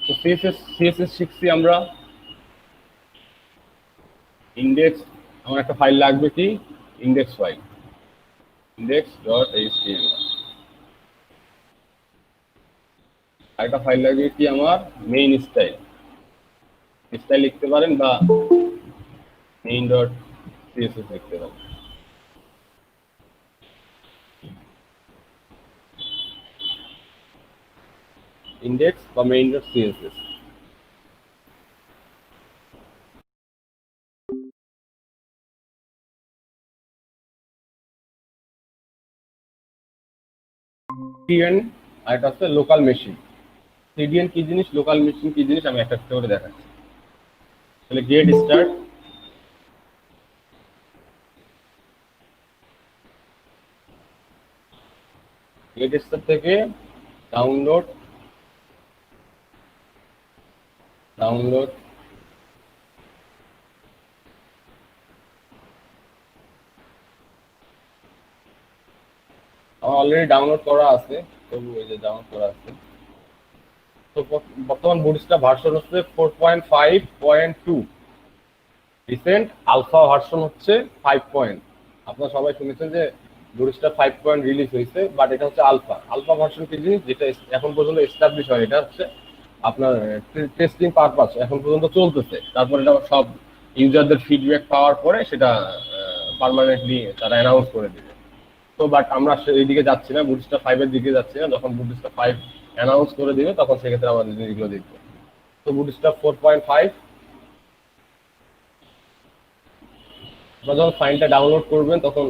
তো সিএসএস শিখছি আমরা। ইন্ডেক্স, আমার একটা ফাইল লাগবে কি, ইন্ডেক্স ফাইল, index.html। আরেকটা ফাইল লাগবে কি আমার, মেইন স্টাইল। স্টাইল লিখতে পারেন বা main.css লিখতে পারেন। ইন্ডেক্স বা main.css। সিডিএন আর এটা হচ্ছে লোকাল মেশিন। সিডিএন কি জিনিস, লোকাল মেশিন কি জিনিস, আমি একটা একটা করে দেখাচ্ছি। তাহলে গেট স্টার্ট, গেট স্টার্ট থেকে ডাউনলোড, ডাউনলোড আমার অলরেডি ডাউনলোড করা আছে, তবু এই যে ডাউনলোড করা আছে। তো বর্তমান বুটস্ট্র্যাপ ভার্সন হচ্ছে 4.5.2, রিসেন্ট আলফা ভার্সন হচ্ছে 5 আপনারা সবাই শুনেছেন যে বুটস্ট্র্যাপ 5 রিলিজ হয়েছে, বাট এটা হচ্ছে আলফা। আলফা ভার্সন কি জিনিস, যেটা এখন পর্যন্ত এস্টাবলিশ হয়, এটা হচ্ছে আপনার টেস্টিং পারপাস এখন পর্যন্ত চলতেছে। তারপর এটা সব ইউজারদের ফিডব্যাক পাওয়ার পরে সেটা পার্মানেন্টলি তারা অ্যানাউন্স করে দেবে। তো বাট আমরা এই দিকে যাচ্ছি না, বুটস্ট্র্যাপ 5 দিকে যাচ্ছি না। যখন বুটস্ট্র্যাপ 5 অ্যানাউন্স করে দিবে তখন সেক্ষেত্রে আমাদের জিনিসগুলো দেখবো। তো বুটস্ট্র্যাপ 4.5 আপনারা যখন ফাইলটা ডাউনলোড করবেন তখন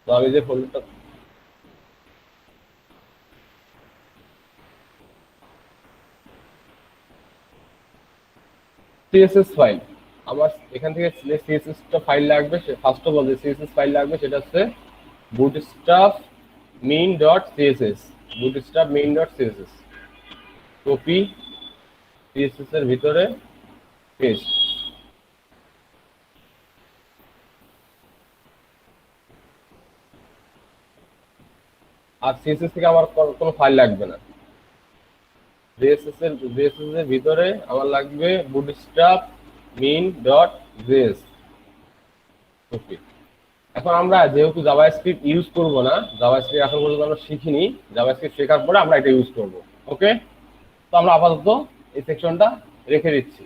তো আমি যে ফোল্ডারটা সিএসএস ফাইল, আমার এখান থেকে সিএসএস টা ফাইল লাগবে। ফার্স্ট অফ অল যে সিএসএস ফাইল লাগবে সেটা হচ্ছে bootstrap main.css, bootstrap main.css। Copy, CSS এর ভিতরে পেস্ট। আর সিএসএস থেকে আমার কোনো ফাইল লাগবে না। জেএসএস এর ভিতরে আমার লাগবে bootstrap main.js। ওকে, এখন আমরা যেহেতু জাভাস্ক্রিপ্ট ইউজ করব না, জাভাস্ক্রিপ্ট এখন পর্যন্ত আমরা শিখিনি, জাভাস্ক্রিপ্ট শেখার পরে আমরা এটা ইউজ করব। ওকে, তো আমরা আপাতত এই সেকশনটা রেখে দিচ্ছি।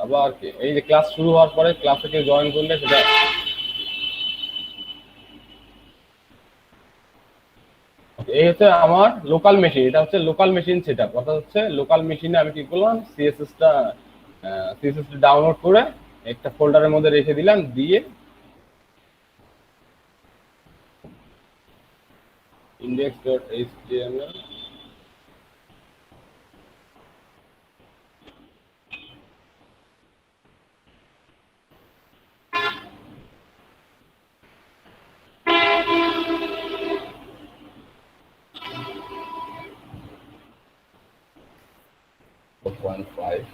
আবার কি, এই যে ক্লাস শুরু হওয়ার পরে ক্লাসে কেউ জয়েন করলে সেটা এই হচ্ছে আমার লোকাল মেশিন, এটা হচ্ছে লোকাল মেশিন সেটআপ। অর্থাৎ হচ্ছে লোকাল মেশিনে আমি কি করলাম, সিএসএস টা ডাউনলোড করে একটা ফোল্ডারের মধ্যে রেখে দিলাম, দিয়ে index.html .5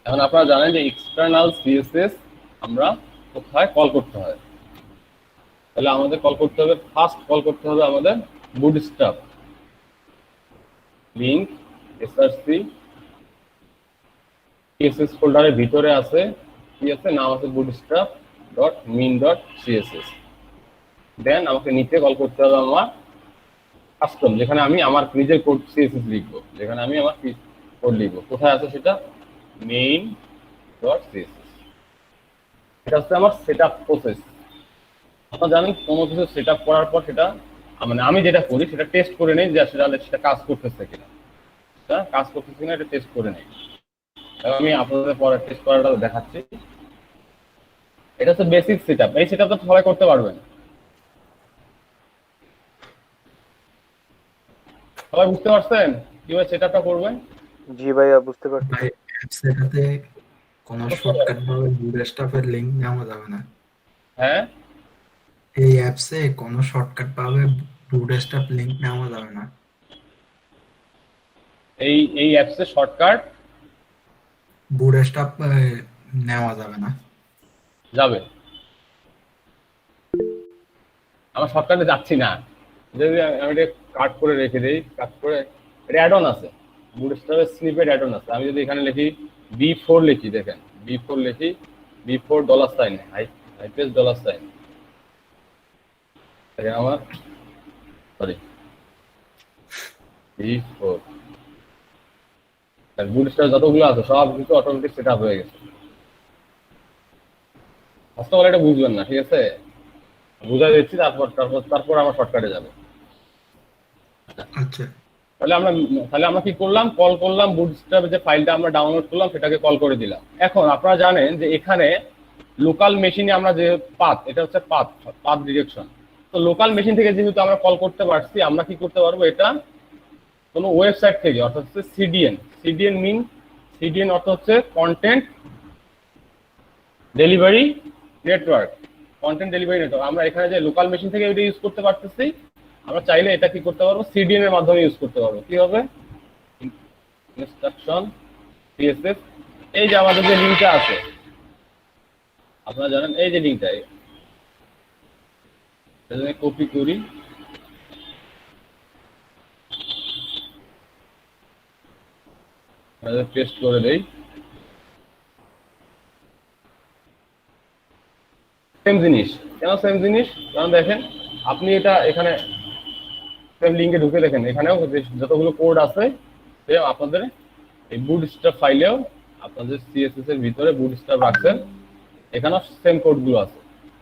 এখন আপনারা জানেন যে এক্সটার্নাল সিএসএস আমরা কোথায় কল করতে হয়। তাহলে আমাদের কল করতে হবে, ফার্স্ট কল করতে হবে আমাদের বুটস্ট্র্যাপ লিংক এসআরসি সিএসএস ফোল্ডারের ভিতরে আছে, কি আছে, নাম আছে bootstrap.min.css। দেন আমাকে নিচে কল করতে হবে আমার কাস্টম, যেখানে আমি আমার নিজের কোড সিএসএস লিখবো, যেখানে আমি আমার কোড লিখবো। কোথায় আছে সেটা, main.css। এটা হচ্ছে আমার সেটআপ প্রসেস। আপনারা জানেন কোনো কিছু সেটআপ করার পর সেটা মানে আমি যেটা করি সেটা টেস্ট করে নেই যে আসলে সেটা কাজ করতেছে কিনা, সেটা কাজ করতেছে কিনা এটা টেস্ট করে নেই। আমি আপনাদের পরে টেস্ট করাটা দেখাচ্ছি। এটা হচ্ছে বেসিক সেটআপ, এই সেটআপটা সবাই করতে পারবেন। সবাই বুঝতে পারছেন কিভাবে সেটআপটা করবেন? জি ভাইয়া বুঝতে পারছি। ভাই অ্যাপস এটাতে কোনো শর্টকাট ভাবে বুটস্ট্র্যাপের লিংক নেওয়া যাবে না। হ্যাঁ, এই অ্যাপসে কোনো শর্টকাট ভাবে বুটস্ট্র্যাপ লিংক নেওয়া যাবে না। এই অ্যাপসের শর্টকাট বুটস্ট্র্যাপ নেওয়া যাবে না। যাবে। আমার শর্টকাটে যাচ্ছি না, যদি আমি এটা কাট করে রেখে দিই, কাট করে এটা অ্যাড অন আছে, বুটস্ট্র্যাপের স্নিপেট অ্যাড অন আছে। আমি যদি এখানে লিখি B4 লিখি, দেখেন B4 লিখি, B4 ডলার সাইন, হাইপেস ডলার সাইন, আমার সরি B4 বুটস্ট্র্যাপ যতগুলো আছে সব কিছু অটোমেটিক সেট আপ হয়ে গেছে। ফার্স্ট অফ অল এটা বুঝবেন না, ঠিক আছে, বুঝাই দিচ্ছি, তারপর আমার শর্টকাটে যাবে। আচ্ছা তাহলে আমরা কি করলাম, কল করলাম বুটস্ট্র্যাপ, যে ফাইলটা আমরা ডাউনলোড করলাম সেটাকে কল করে দিলাম। এখন আপনারা জানেন যে এখানে লোকাল মেশিনে আমরা যে পাথ, এটা হচ্ছে পাথ ডিরেকশন। তো লোকাল মেশিন থেকে যেহেতু আমরা কল করতে পারছি, আমরা কি করতে পারবো, এটা কোনো ওয়েবসাইট থেকে, অর্থাৎ হচ্ছে সিডিএন অর্থ হচ্ছে কন্টেন্ট ডেলিভারি নেটওয়ার্ক, আমরা এখানে যে লোকাল মেশিন থেকে এটা ইউজ করতে পারতেছি, আমরা চাইলে এটা কি করতে পারবো, সিডিএন এর মাধ্যমে ইউজ করতে পারবো। কি হবে, ইনস্ট্রাকশন সিএসএস, এই যে আমাদের যে লিঙ্কটা আছে, আপনারা জানেন এই যে লিঙ্কটা, কপি করি, পেস্ট করে দেই, সেম জিনিস। কেন সেম জিনিস, কারণ দেখেন আপনি এটা এখানে সেম লিঙ্কে ঢুকে দেখেন, এখানেও যতগুলো কোড আছে আপনাদের এই বুটস্ট্র্যাপ ফাইলেও আপনাদের সিএসএস এর ভিতরে বুটস্ট্র্যাপ রাখছেন, এখানেও সেম কোডগুলো আছে।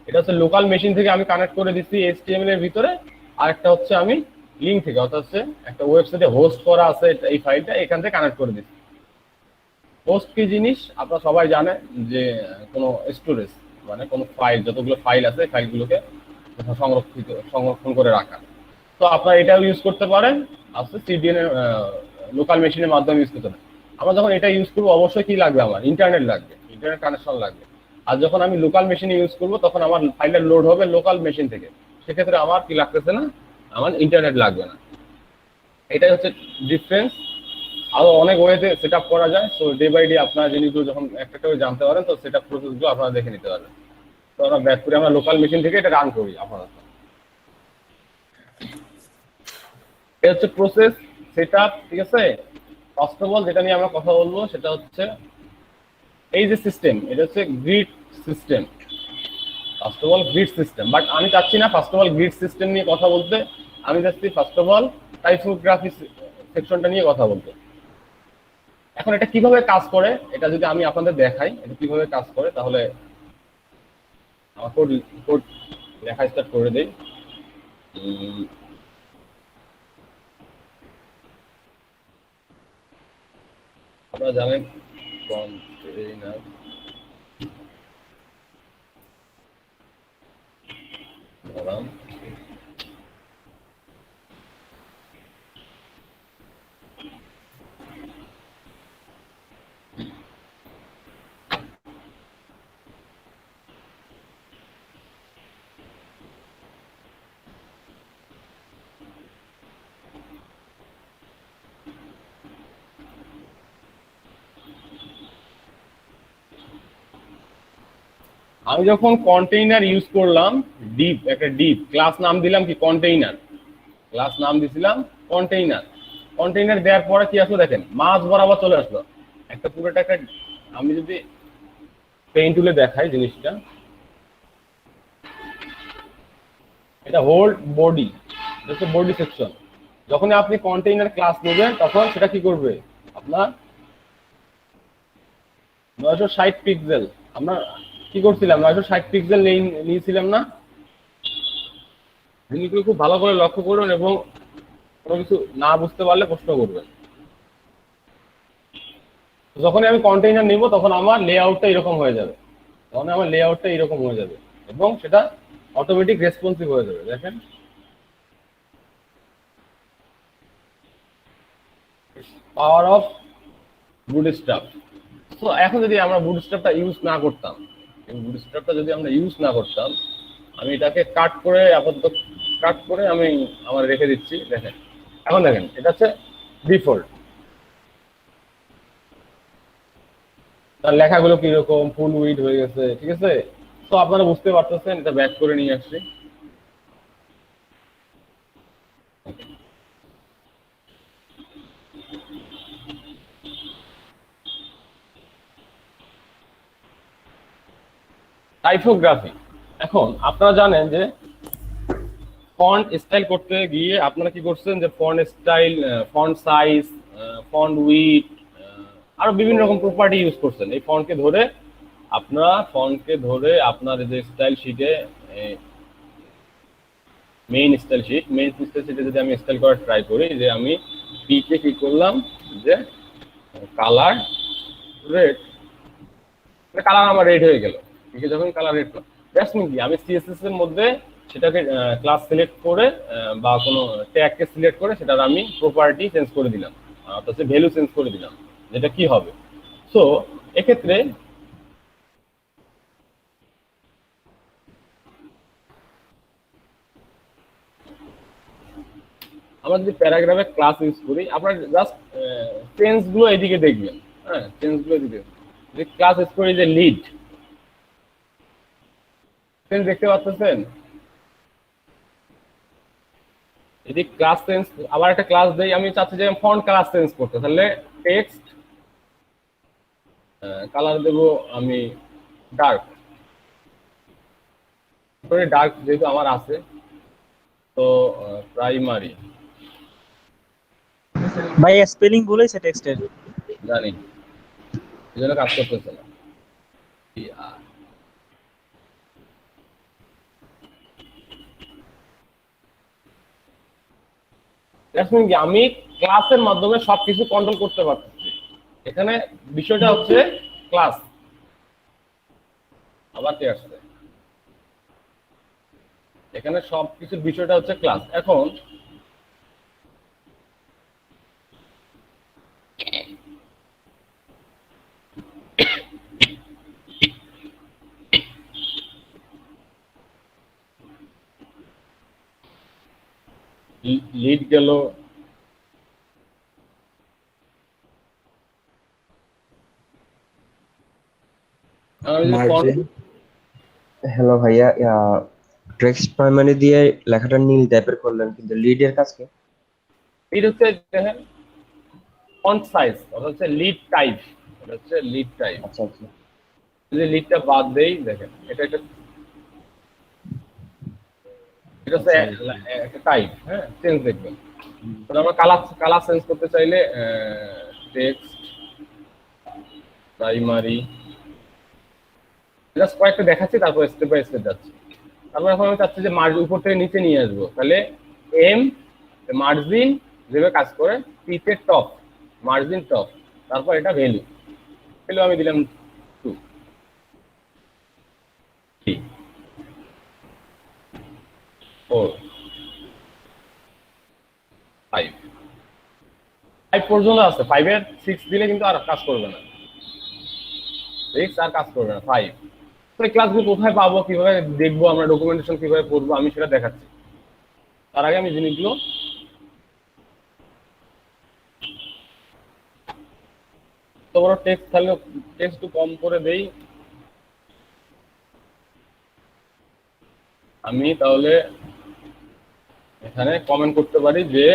এটা হচ্ছে লোকাল মেশিন থেকে আমি কানেক্ট করে দিচ্ছি এইচটিএমএল এর ভিতরে, আর একটা হচ্ছে আমি লিঙ্ক থেকে, অর্থাৎ হচ্ছে একটা ওয়েবসাইটে হোস্ট করা আছে এই ফাইলটা, এখান থেকে কানেক্ট করে দিচ্ছি। হোস্ট কি জিনিস আপনারা সবাই জানেন, যে কোনো স্টোরেজ, মানে কোনো ফাইল, যতগুলো ফাইল আছে ফাইলগুলোকে সংরক্ষণ করে রাখা। তো আপনারা এটাও ইউজ করতে পারেন, আছে সিডিএন এর লোকাল মেশিনের মাধ্যমে ইউজ করতে পারেন। আমরা যখন এটা ইউজ করবো অবশ্যই কি লাগবে, আমার ইন্টারনেট লাগবে, ইন্টারনেট কানেকশন লাগবে। আর যখন আমি লোকাল মেশিনে ইউজ করবো তখন আমার ফাইলটা লোড হবে লোকাল মেশিন থেকে, সেক্ষেত্রে আমার কি লাগতেছে না, আমার ইন্টারনেট লাগবে না। এটাই হচ্ছে ডিফারেন্স। আরো অনেক ওয়েতে সেট আপ করা যায়, তো ডে বাই ডে আপনারা জিনিসগুলো যখন একটা করে জানতে পারেন, তো সেট আপ প্রসেসগুলো আপনারা দেখে নিতে পারবেন। তো আমরা ব্যাক করে আমরা লোকাল মেশিন থেকে এটা রান করি আপাতত। এটা হচ্ছে প্রসেস সেট আপ, ঠিক আছে। ফার্স্ট অফ অল যেটা নিয়ে আমরা কথা বলবো সেটা হচ্ছে এই যে সিস্টেম, এটা হচ্ছে grid system. First of all grid system, but আমি চাচ্ছি না first of all grid system নিয়ে কথা বলতে, আমি চাচ্ছি ফার্স্ট অফ অল টাইপোগ্রাফি সেকশনটা নিয়ে কথা বলতে। এখন এটা কিভাবে কাজ করে, এটা যদি আমি আপনাদের দেখাই এটা কিভাবে কাজ করে, তাহলে আমার কোড লেখা স্টার্ট করে দেই। আপনারা জানেন কন্টেইনার, আমি যখন কন্টেইনার ইউজ করলাম, একটা ডিপ ক্লাস নাম দিলাম কি কন্টেইনার, ক্লাস নাম দিছিলাম কন্টেইনার। কন্টেইনার দেওয়ার পরে কি আসলো দেখেন, মাঝ বরাবর চলে আসলো একটা পুরোটা একটা, আমি যদি পেইন্ট টুলে দেখাই জিনিসটা, এটা হোল বডি, হচ্ছে বডি সেকশন। যখন আপনি কন্টেইনার ক্লাস নেবেন তখন সেটা কি করবে, আপনার 960 পিক্সেল, আমরা কি করছিলাম 960 পিক্সেল নিয়েছিলাম না। জিনিসগুলো খুব ভালো করে লক্ষ্য করুন এবং কোনো কিছু না বুঝতে পারলে প্রশ্ন করবেন। যখনই আমি কন্টেইনার নিব তখন আমার লেআউটটা এরকম হয়ে যাবে, তখন আমার লেআউটটা এরকম হয়ে যাবে এবং সেটা অটোমেটিক রেসপন্সিভ হয়ে যাবে। দেখেন পাওয়ার অফ বুটস্ট্র্যাপ। তো এখন যদি আমরা বুটস্ট্র্যাপটা ইউজ না করতাম, বুটস্ট্র্যাপটা যদি আমরা ইউজ না করতাম, আমি এটাকে কাট করে আপাতত কাট করে আমি আমার রেখে দিচ্ছি। দেখেন এখন দেখেন এটা হচ্ছে ডিফল্ট, তার লেখাগুলো কিরকম ফুল উইড হয়ে গেছে, ঠিক আছে। তো আপনারা বুঝতে পারতেছেন, এটা ব্যাক করে নিয়ে আসছি। টাইপোগ্রাফি, এখন আপনারা জানেন যে ফন্ট স্টাইল করতে গিয়ে আপনারা কি করছেন, যে font style, font size, font weed, আরো বিভিন্ন রকম প্রপার্টি ইউজ করছেন। এই ফন্টকে ধরে আপনার যে স্টাইল শিটে, মেইন স্টাইল শিটে যদি আমি স্টাইল করার ট্রাই করি, যে আমি পিকে কি করলাম, যে কালার রেড, কালার আমার রেড হয়ে গেল। পিকে যখন কালার রেড, দ্যাটস মিন কি আমি সিএসএস এর মধ্যে সেটাকে ক্লাস সিলেক্ট করে বা কোনো ট্যাগকে সিলেক্ট করে সেটার আমি প্রপার্টি চেঞ্জ করে দিলাম, অর্থাৎ ভ্যালু চেঞ্জ করে দিলাম, যেটা কি হবে। সো এক্ষেত্রে আমরা যদি প্যারাগ্রাফে ক্লাস ইউজ করি, আপনার জাস্ট চেঞ্জ গুলো এদিকে দেখবেন। হ্যাঁ, চেঞ্জ গুলো এদিকে যদি ক্লাস ইউজ করি, যে লিড চেঞ্জ দেখতে পাচ্ছেন, যদি ক্লাস চেঞ্জ আবার একটা ক্লাস দেই, আমি চাচ্ছি যে ফন্ট কালার চেঞ্জ করতে, তাহলে টেক্সট কালার দেব আমি ডার্ক, ডার্ক যেহেতু আমার আছে, তো প্রাইমারি ভাই স্পেলিং ভুল হয়েছে টেক্সটের। জানি, এই জন্য কাজ করতেছে না। আমি ক্লাসের মাধ্যমে সবকিছু কন্ট্রোল করতে পারতেছি। এখানে বিষয়টা হচ্ছে ক্লাস, আবার কি আসছে, এখানে সবকিছুর বিষয়টা হচ্ছে ক্লাস। এখন লিড গেল, মার্জিন হ্যালো ভাইয়া, টেক্সট প্রাইমারি দিয়ে লেখাটা নীল টাইপের করলেন, কিন্তু লিডের কাজ কি? লিড হচ্ছে দেখেন ফন্ট সাইজ, ওটা হচ্ছে লিড টাইপ, এটা হচ্ছে লিড টাইপ। আচ্ছা আচ্ছা, যদি লিডটা বাদ দেই, দেখেন এটা একটা, এটা হচ্ছে একটা টাইপ, হ্যাঁ, চেঞ্জ দেখবেন। তো আমরা কালার চেঞ্জ করতে চাইলে টেক্সট প্রাইমারি, জাস্ট কয়েকটা দেখাচ্ছি, তারপর স্টেপ বাই স্টেপ যাচ্ছি। তারপর এখন আমি চাচ্ছি যে মার্জিন উপর থেকে নিচে নিয়ে আসবো, তাহলে এম মার্জিন যেভাবে কাজ করে, পিতে টপ, মার্জিন টপ, তারপর এটা ভ্যালু, ভ্যালু আমি দিলাম 2, 3, 4, 5, 5 পর্যন্ত আছে। 5 এর 6 দিলে কিন্তু আর কাজ করবে না, 6 আর কাজ করবে না, 5। তো এই ক্লাসগুলো কোথায় পাবো, কিভাবে দেখবো, আমরা ডকুমেন্টেশন কিভাবে করবো, আমি সেটা দেখাচ্ছি। তার আগে আমি জিনিসগুলো তো বড় টেক্সট, তাহলে টেক্সট একটু কম করে দেই আমি, তাহলে এখানে কমেন্ট করতে পারি যে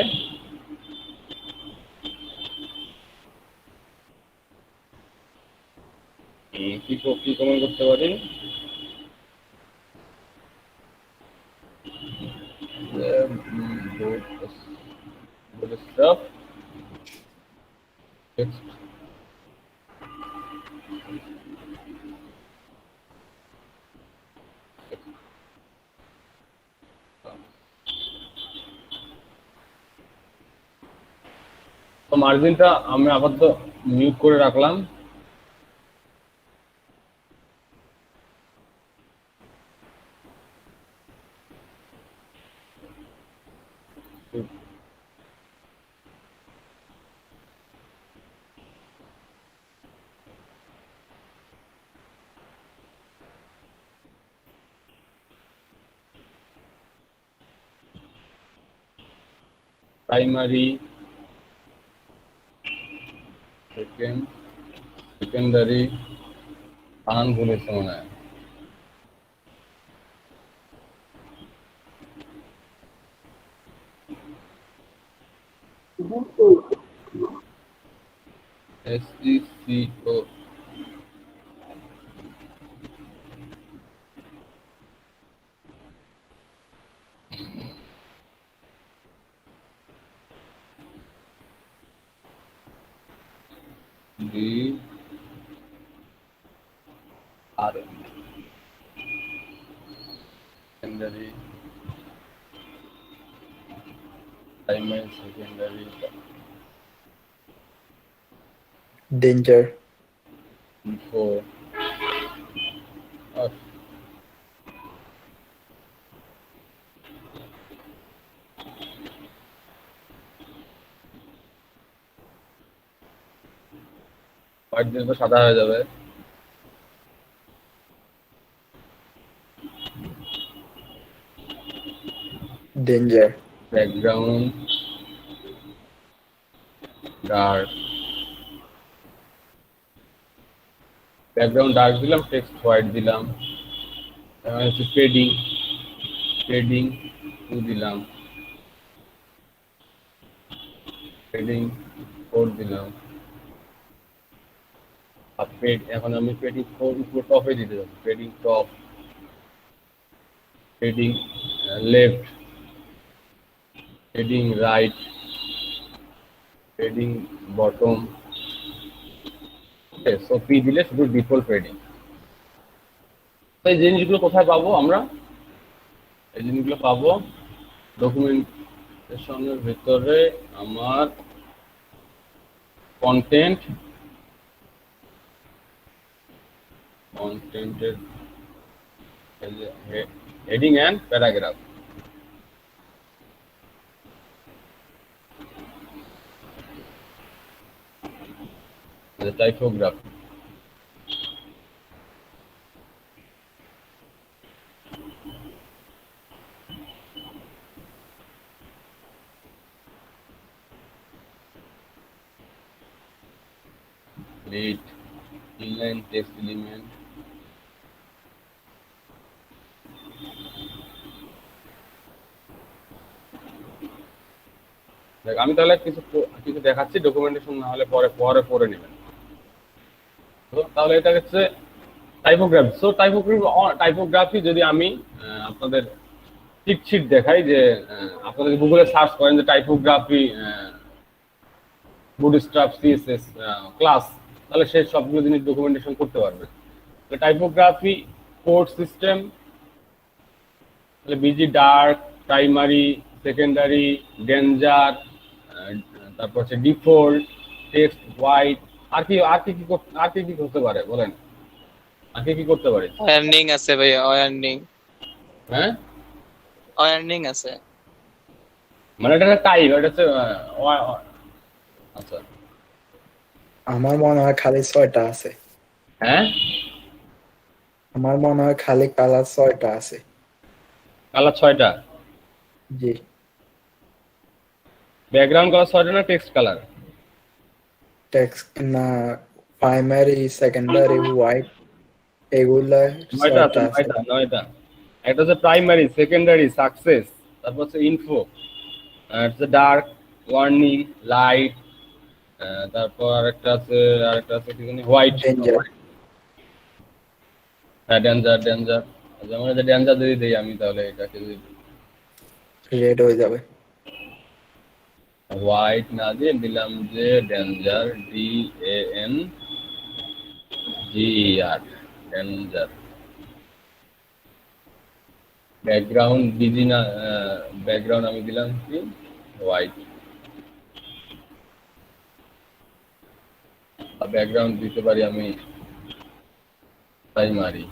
কি কমেন্ট করতে পারি, good stuff, text, তো মার্জিনটা আমি আপাতত মিউট করে রাখলাম। প্রাইমারি, সেকেন্ডারি, বানান ভুলেছে মনে হয়। SECO, D, R, secondary, primary, secondary, danger, info, আর হোয়াইট দিলে তো সাদা হয়ে যাবে। Danger, background dark, background dark দিলাম, টেক্সট হোয়াইট দিলাম। হচ্ছে ট্রেডিং, ট্রেডিং 2 দিলাম, ট্রেডিং 4 দিলাম। আর এখন আমি ট্রেডিং 4 উপর টপে দিতে যাবো। Trading top, trading left, trading right, trading bottom. Okay, so P দিলে শুধু ডিফল্ট ট্রেডিং। তো এই জিনিসগুলো কোথায় পাবো আমরা? এই জিনিসগুলো পাবো ডকুমেন্টেশনের ভিতরে। আমার কন্টেন্ট, কন্টেন্টের heading and paragraph, typography. Lead, inline text element, দেখ আমি তাহলে কিছু কিছু দেখাচ্ছি, ডকুমেন্টেশন না হলে পরে পরে পড়ে নেবেন। তো তাহলে এটা হচ্ছে টাইপোগ্রাফি। সো টাইপোগ্রাফি যদি আমি আপনাদের চিট শিট দেখাই, যে আপনাদের গুগলে সার্চ করেন যে টাইপোগ্রাফি বুটস্ট্র্যাপ সিএসএস ক্লাস, তাহলে সেই সবগুলো জিনিস ডকুমেন্টেশন করতে পারবেন। টাইপোগ্রাফি কোড সিস্টেম, তাহলে busy dark, primary, secondary, danger, তারপর হচ্ছে ডিফল্ট, টেক্সট হোয়াইট। আর কি আর কি কি আর কি কি করতে পারে বলেন? আর কি কি করতে পারে? ওয়ার্নিং আছে ভাইয়া, ওয়ার্নিং, হ্যাঁ, ওয়ার্নিং আছে। মানে এটা টাইপ, এটা হচ্ছে আচ্ছা। আমার মনে হয় খালি 6টা আছে। হ্যাঁ, আমার মনে হয় খালি কালার 6টা আছে। কালার 6টা, জি, ব্যাকগ্রাউন্ড কালার 6টা না টেক্সট কালার? টেক্সট না, প্রাইমারি, সেকেন্ডারি, হোয়াইট, এগুলা 9টা আছে, 6টা আছে। 9টা। একটা হচ্ছে প্রাইমারি, সেকেন্ডারি, সাকসেস, তারপর হচ্ছে ইনফো, হচ্ছে ডার্ক, ওয়ার্নিং, লাইট, তারপর আরেকটা আছে কি জানি, হোয়াইট। ডেঞ্জার, হ্যাঁ, ডেঞ্জার, ডেঞ্জার। যেমন এটা ডেঞ্জার যদি দিই আমি, তাহলে এটাকে যদি রেড হয়ে যাবে। হোয়াইট না দিয়ে দিলাম যে danger, DANGER, danger. Background busy না, ব্যাকগ্রাউন্ড আমি দিলাম কি হোয়াইট। আর ব্যাকগ্রাউন্ড দিতে পারি আমি প্রাইমারি,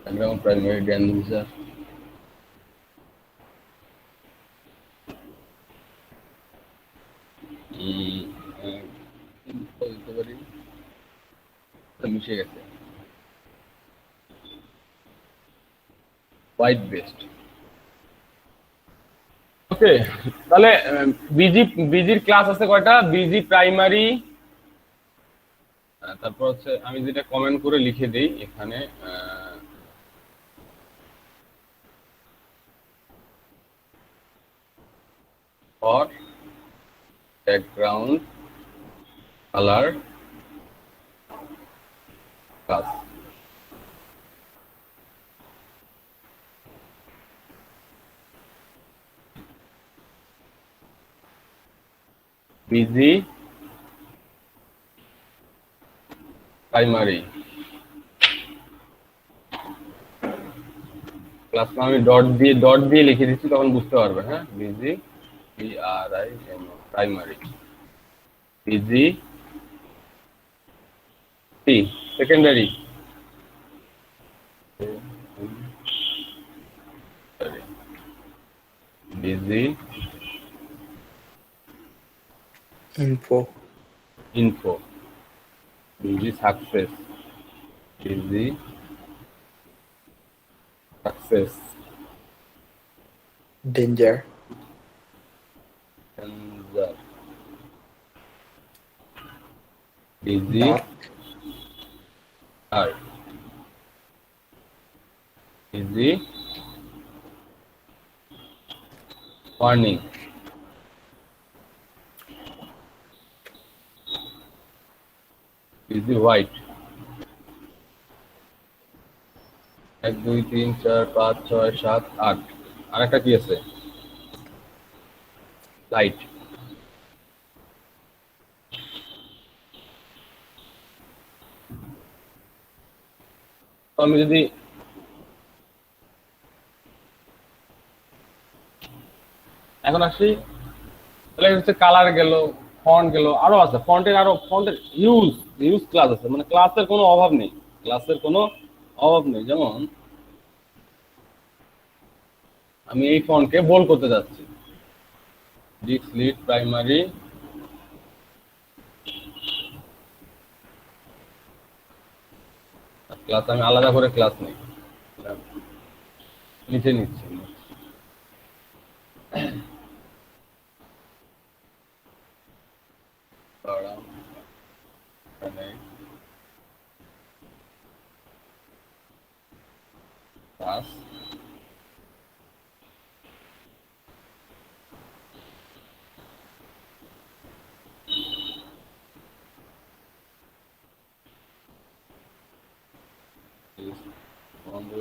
ব্যাকগ্রাউন্ড প্রাইমারি ডেঞ্জার। দিতে পারি, মিশে গেছে, হোয়াইট বেস্ট। ওকে, তাহলে বিজির ক্লাস আছে কয়টা? বিজি প্রাইমারি, তারপর হচ্ছে আমি যেটা কমেন্ট করে লিখে দিই এখানে, for background colour class, BG primary class আমি ডট দিয়ে লিখে দিচ্ছি, তখন বুঝতে পারবে। হ্যাঁ, BG PRIM primary, BG T secondary, BG info, info, BG success, BG success, danger, danger, BG dark, আর বিজি ওয়ার্নিং, বিজি হোয়াইট। 1 2 3 4 5 6 7 8, আরেকটা কি আছে? লাইট। আমি যদি এখন আসি, তাহলে হচ্ছে কালার গেল, ফন্ট গেল, আরো আছে ফন্টের ইউজ ক্লাস আছে, মানে ক্লাসের কোনো অভাব নেই, ক্লাসের কোনো অভাব নেই। যেমন আমি এই ফন্টকে বোল্ড করতে যাচ্ছি, ডিক্স লিড প্রাইমারি, ক্লাস আমি আলাদা করে ক্লাস নেই, নিচে নিচ্ছি। ক্লাস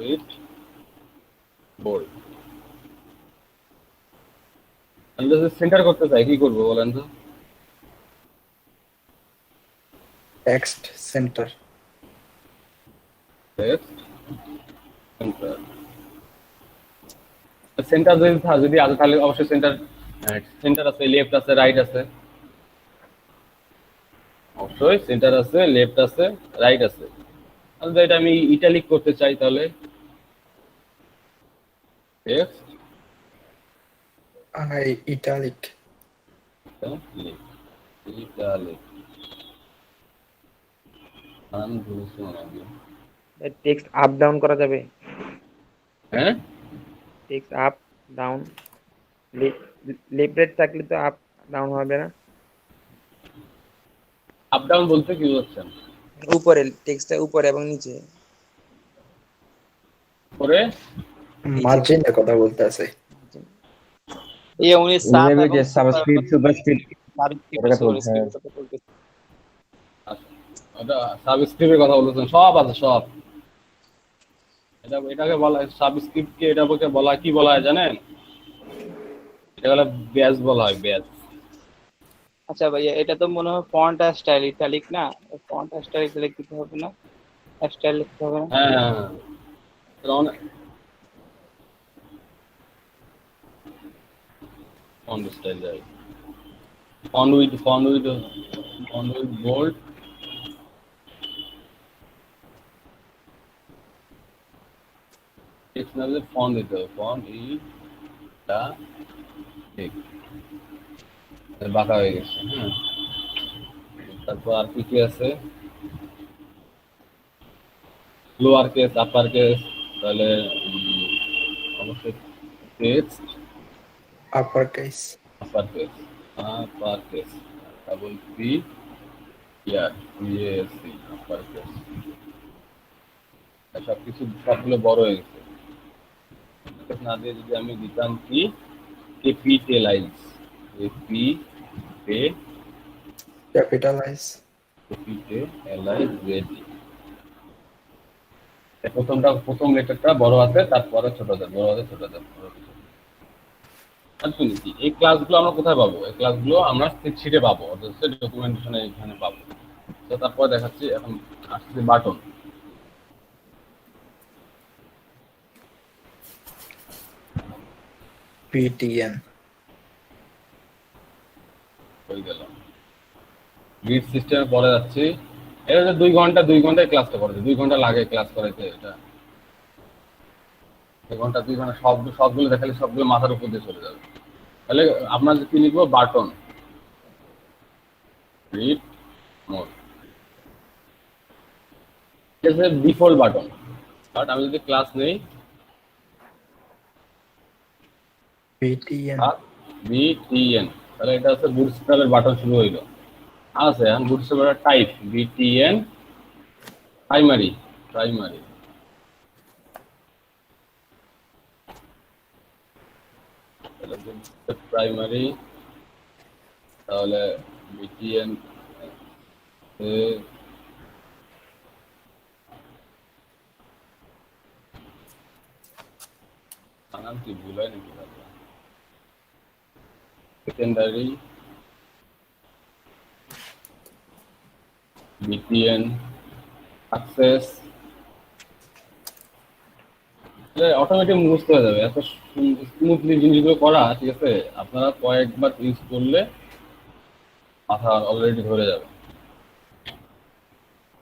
with bold, আমি যদি সেন্টার করতে চাই কি করবো বলেন তো? Text centre, text centre, centre যদি আছে তাহলে অবশ্যই সেন্টার আছে, লেফট আছে, রাইট আছে, অবশ্যই সেন্টার আছে, লেফট আছে, রাইট আছে। আর যদি এটা আমি ইটালিক করতে চাই তাহলে টেক্সট ইটালিক, ইটালিক, আমি বুঝছি মনে হয়। টেক্সট আপ ডাউন করা যাবে? হ্যাঁ, text up down, left right থাকলে তো আপ ডাউন হবে না? আপ ডাউন বলতে কি বুঝছেন? উপরে টেক্সটটা উপরে এবং নিচে। পরে মার্জিনের কথা বলতে আছে। ये उन्हीं सात ইংরেজি যে এবং সাবস্ক্রিপ্ট সুপারস্ক্রিপ্ট সাবস্ক্রিপ্ট এটা বলতে হয়। সুপারস্ক্রিপ্ট কথা বলতেছি। ওটা সাবস্ক্রিপ্টের কথা বলেছেন, সব আছে সব। এটাকে বলা হয় সাবস্ক্রিপ্টকে, এটাকে বলা হয় কি বলা হয় জানেন? এটা হলো ব্যাজ বলা হয়, ব্যাজ। আচ্ছা ভাইয়া, এটা তো মনে হয় ফন্ট আর স্টাইল ইটালিক না? ফন্ট আর স্টাইল ইটালিক দিতে হবে না? স্টাইল লিখতে হবে না? হ্যাঁ হ্যাঁ হ্যাঁ, এটা অনেক ফন্ট স্টাইল যায়, ফন্ট উইথ বোল্ড, টেক্সট না দিলে ফন্ট দিতে হবে, ফন্ট টা ঠিক বাঁকা হয়ে গেছে। হ্যাঁ, তারপর আর কি কি আছে? লোয়ার কেস, আপার কেস, তাহলে অবশ্যই text upper case upper case, upper case, double P ইয়ার পিএসি আপার কেস, সবকিছু সবগুলো বড় হয়ে গেছে। না দিয়ে যদি আমি দিতাম কি ক্যাপিটালাইজ, এপি পে ক্যাপিটালাইজ ক্যাপিটালাইজ রেডি। প্রথম লেটারটা বড় হাতে, তারপরে ছোট হাতে, বড় হাতে ছোট হাতে, বড় হাতে, ছোট হাতে। আর শুনি কি এই ক্লাসগুলো আমরা কোথায় পাবো? এই ক্লাসগুলো আমরা শিটে পাবো, অর্থাৎ ডকুমেন্টেশনে এখানে পাবো। তো তারপর দেখাচ্ছি, এখন আসছে বাটন। পিটিএন হয়ে গেল। গ্রিড সিস্টেমে পরে যাচ্ছি। এটা হচ্ছে 2 ঘন্টায় ক্লাসটা করাতে, 2 ঘন্টা লাগে ক্লাস করাইতে। এটা 2 ঘন্টা সবগুলো দেখালে সবগুলো মাথার উপর দিয়ে চলে যাবে। তাহলে আপনার কি লিখবো? Button, read mode, default button. But আমি যদি ক্লাস নেই পিটিএন বিটিএন, তাহলে এটা হচ্ছে বুটস্ট্র্যাপের বাটন শুরু হইলো। আছে এখন বুটস্ট্র্যাপের type BTN primary, primary primary, তাহলে বিটিএন বানান কি ভুল হয় নাকি? সেকেন্ডারি বিটিএন সাকসেস, অটোমেটিক মুখস্থ হয়ে যাবে। এত স্মুথলি জিনিসগুলো করা, ঠিক আছে? আপনারা কয়েকবার ইউজ করলে মাথা অলরেডি ধরে যাবে।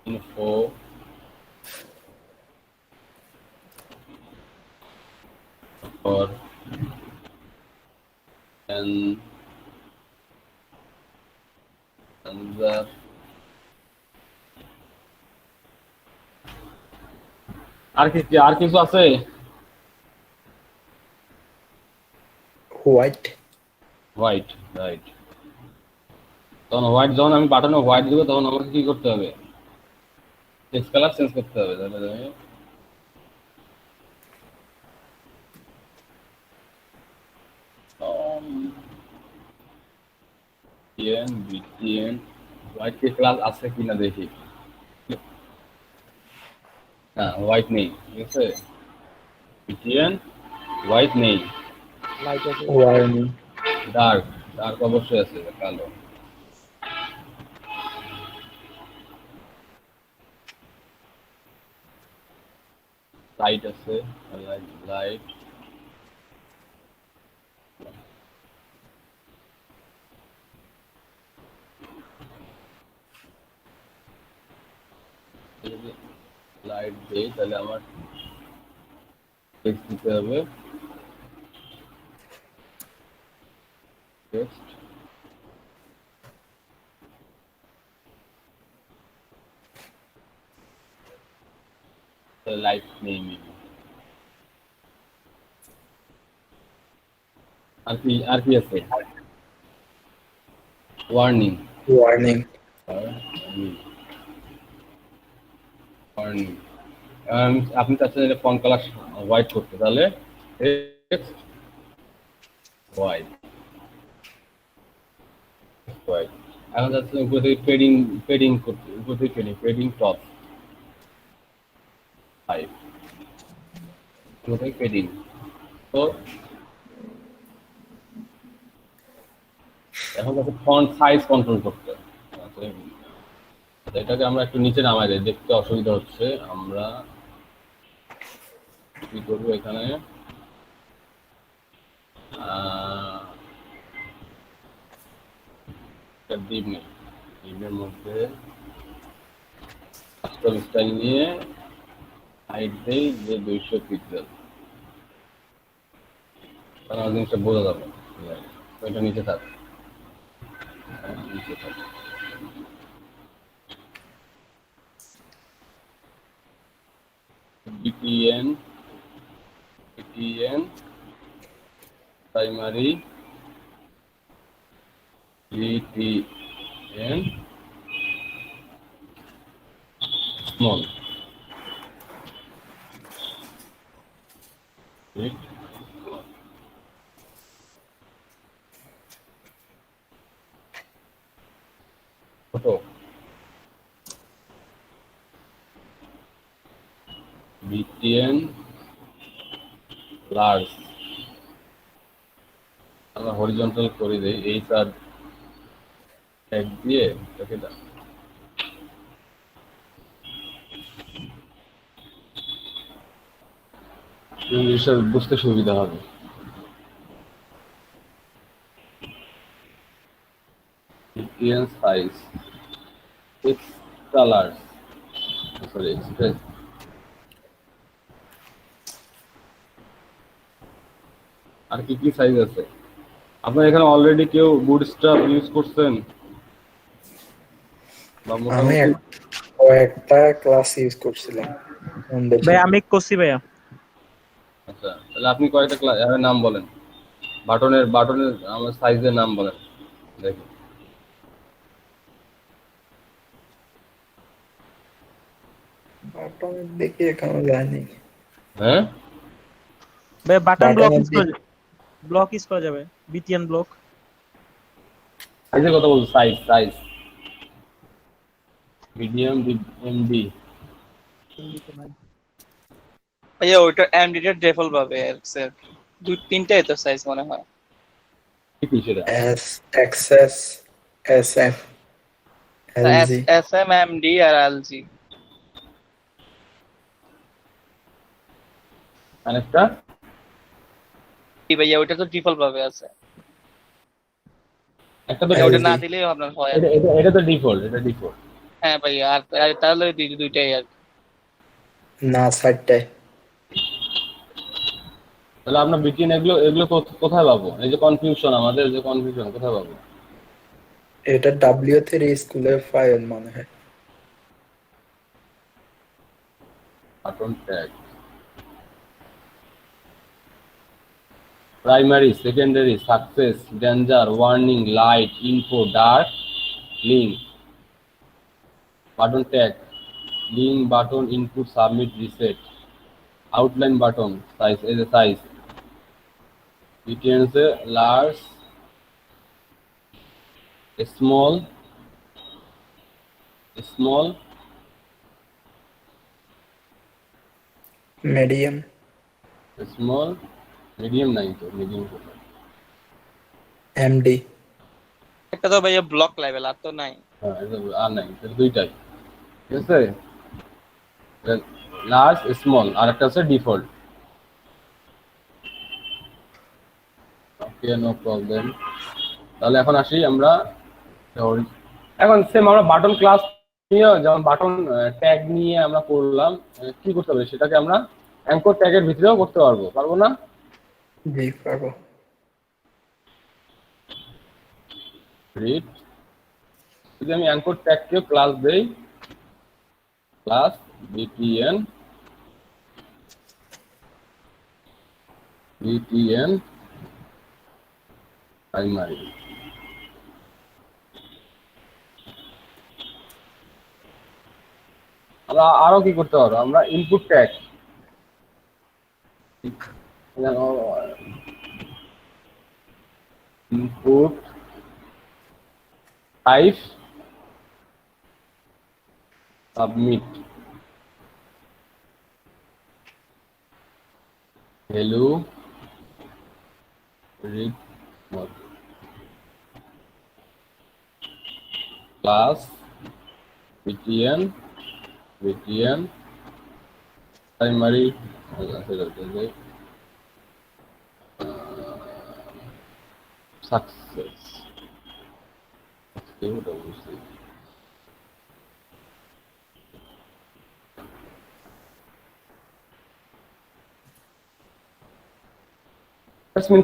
ইনফো ফর অ্যানসার, আর কিছু আছে? White white, right. তখন হোয়াইট, যখন আমি বাটনে হোয়াইট দেবো তখন আমাকে কি করতে হবে? টেক্সট কালার চেঞ্জ করতে হবে। তাহলে আমি বিটিএন হোয়াইট কে ক্লাস আছে কিনা দেখি। না, হোয়াইট নেই, ঠিক আছে? বিটিএন হোয়াইট নেই, লাইট আছে। ওয়ার্নিং ডার্ক, ডার্ক অবশ্যই আছে, কালো। লাইট আছে, লাইট লাইট দেই, তাহলে আমার টেক্সট দিতে হবে। টেক্সট লাইট নেই মেবি। আর কি আছে? Warning, warning warning. আপনি চাচ্ছেন এটা ফন্ট কালার হোয়াইট করতে, তাহলে টেক্সট হোয়াইট, হোয়াইট। এখন যাচ্ছে উপর থেকে পেডিং করতে, উপর থেকে পেডিং টপ 5, উপর থেকে পেডিং। তো এখন যাচ্ছে ফন্ট সাইজ কন্ট্রোল করতে। এটাকে আমরা একটু নিচে নামাই দিই, দেখতে অসুবিধা হচ্ছে। আমরা কি করবো এখানে? ডিপ নেই, ডিপের মধ্যে কাস্টম স্টাইল নিয়ে হাইট দেই যে 200 পিক্সেল, তাহলে আমার জিনিসটা বোঝা যাবে। এটা নিচে থাক, নিচে থাক। BTN primary BTN small. ঠিক। ছোট BTN large আমরা হরিজন্টাল করে দেই এই স্যার ট্যাগ দিয়ে এটাকে ইংলিশে বুঝতে সুবিধা হবে। BTN size X colors sorry express আর কি কি সাইজ আছে আপনার এখানে অলরেডি কেউ বুটস্ট্র্যাপ ইউজ করছেন বা আমি মোটামুটি কয়েকটা ক্লাস ইউজ করছিলাম ভাই আমি করছি ভাইয়া। আচ্ছা তাহলে আপনি কয়েকটা এর নাম বলেন বাটনের আমার সাইজের নাম বলেন দেখি বাটন দেখি এখনো যায়নি। হ্যাঁ ভাই বাটন ব্লক Button ইউজ করা যাবে বিটিএন ব্লক। সাইজের কথা বলছো সাইজ মিডিয়াম এমডি ভাইয়া ওইটা এমডিটা ডেফল পাবে স্যার দুই তিনটাই তো সাইজ মনে হয়। কি সেটা S XS SF LG SM MD আর এলজি আরেকটা কি ভাইয়া ওইটা তো ডিফল্ট ভাবে আছে, একটা তো ওটা না দিলেও আপনার হয়। এটা তো ডিফল্ট হ্যাঁ ভাইয়া আর তাহলে দুইটাই আর কি। না সাইডটাই তাহলে আমরা বিটিএন এগুলো কোথায় পাবো এই যে কনফিউশন আমাদের যে কনফিউশন কোথায় পাবো এটা W3 স্কুলের ফাইল মনে হয়। Button tag primary secondary success danger warning light info dark link button tag link button input submit reset outline button size এই যে সাইজ বিটিএন से লার্জ স্মল মিডিয়াম মিডিয়াম নাই তো মিডিয়াম এমডি একটা তো ভাইয়া ব্লক লেভেল আর তো নাই। হ্যাঁ এটা আর নাই এটা দুইটাই ঠিক আছে লার্জ স্মল আর একটা আছে ডিফল্ট ওকে নো প্রবলেম তাহলে এখন আসি আমরা এখন সেম আমরা বাটন ক্লাস নিয়ে যেমন বাটন ট্যাগ নিয়ে আমরা করলাম কি করতে হবে সেটাকে আমরা অ্যাঙ্কর ট্যাগের ভিতরেও করতে পারবো না জি পারবো। রিড যদি আমি অ্যাঙ্কর ট্যাগকেও ক্লাস দেই ক্লাস বিটিএন প্রাইমারি আমরা আরো কি করতে পারবো আমরা input tag input type submit value read mode class BTN primary success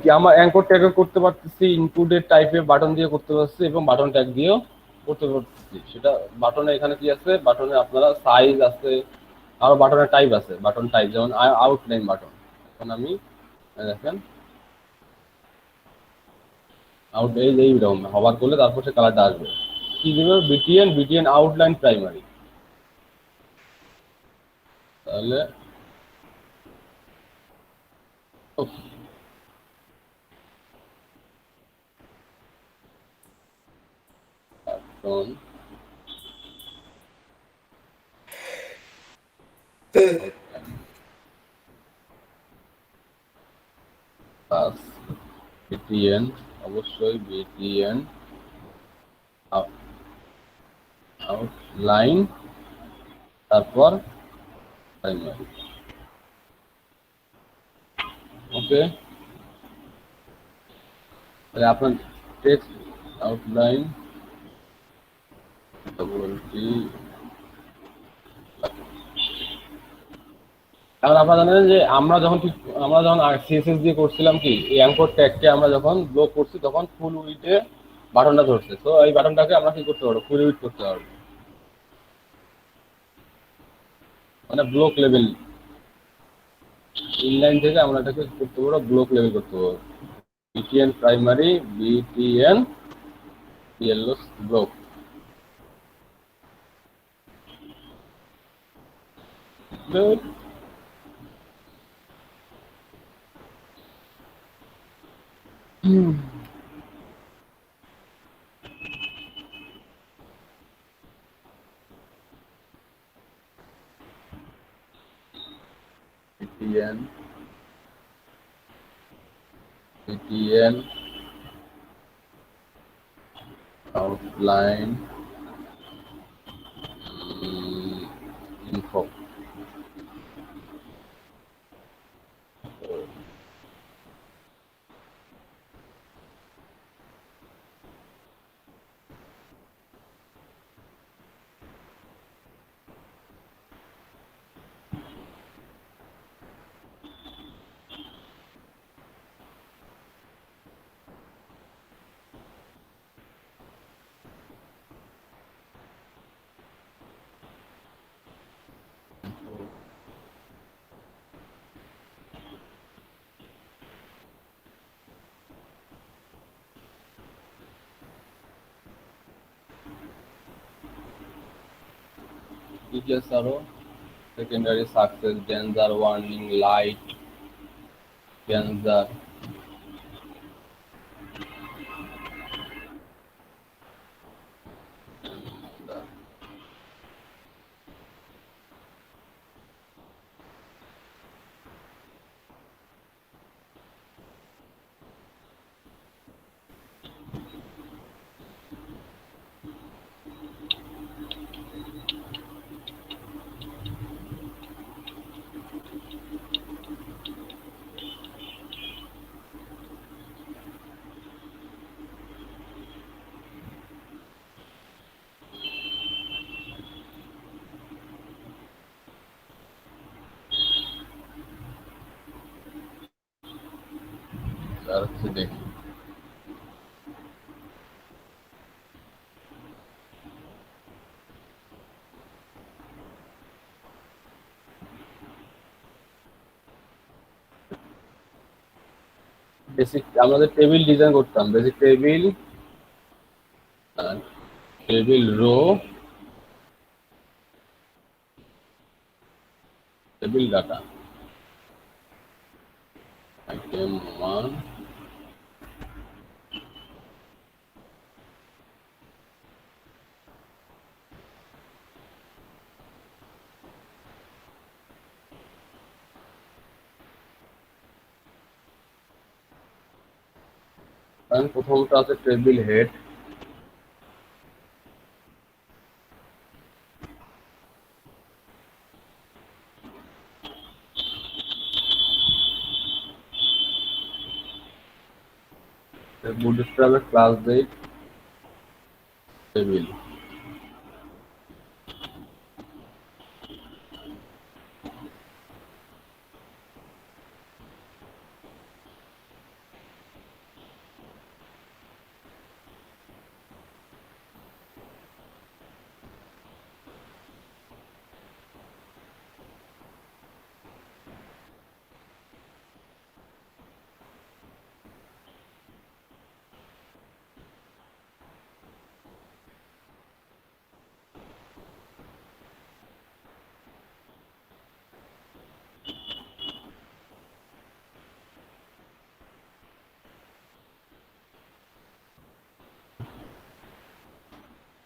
কি আমার অ্যাঙ্কর ট্যাগও করতে পারতেছি ইনপুটের টাইপে বাটন দিয়ে করতে পারছি এবং বাটন ট্যাগ দিয়েও করতে পারতেছি সেটা বাটনে এখানে কি আছে বাটনে আপনারা সাইজ আছে আর বাটনের টাইপ আছে বাটন টাইপ যেমন আউটলাইন বাটন এখন আমি দেখেন আউট এইরকম হবার করলে তারপর সে কালারটা আসবে। কি দেবে? BTN outline primary. তাহলে উফ, এখন প্লাস বিটিএন, অবশ্যই বিটিএন আউটলাইন তারপর প্রাইমারি। ওকে, তাহলে আপনার টেক্সট আউটলাইন ডবল টি। এখন আপনারা জানেন যে আমরা যখন সিএসএস দিয়ে করছিলাম কি, এই অ্যাঙ্কর ট্যাগকে আমরা যখন ব্লক করছি তখন ফুল উইডে বাটনটা ধরছে। তো এই বাটনটাকে আমরা কি করতে পারবো? ফুল উইড করতে পারবো, মানে ব্লক লেভেল। ইনলাইন থেকে আমরা এটাকে করতে পারবো, ব্লক লেভেল করতে পারবো। BTN primary, BTN PLO block. BTN outline info. Details arrow, secondary success, danger warning light, danger আর হচ্ছে দেখি বেসিক আমাদের টেবিল ডিজাইন করতাম, basic table, table row, table data, item 1, প্রথমটা আছে টেবিল হেড, বুটস্ট্র্যাপের ক্লাস ডেট table.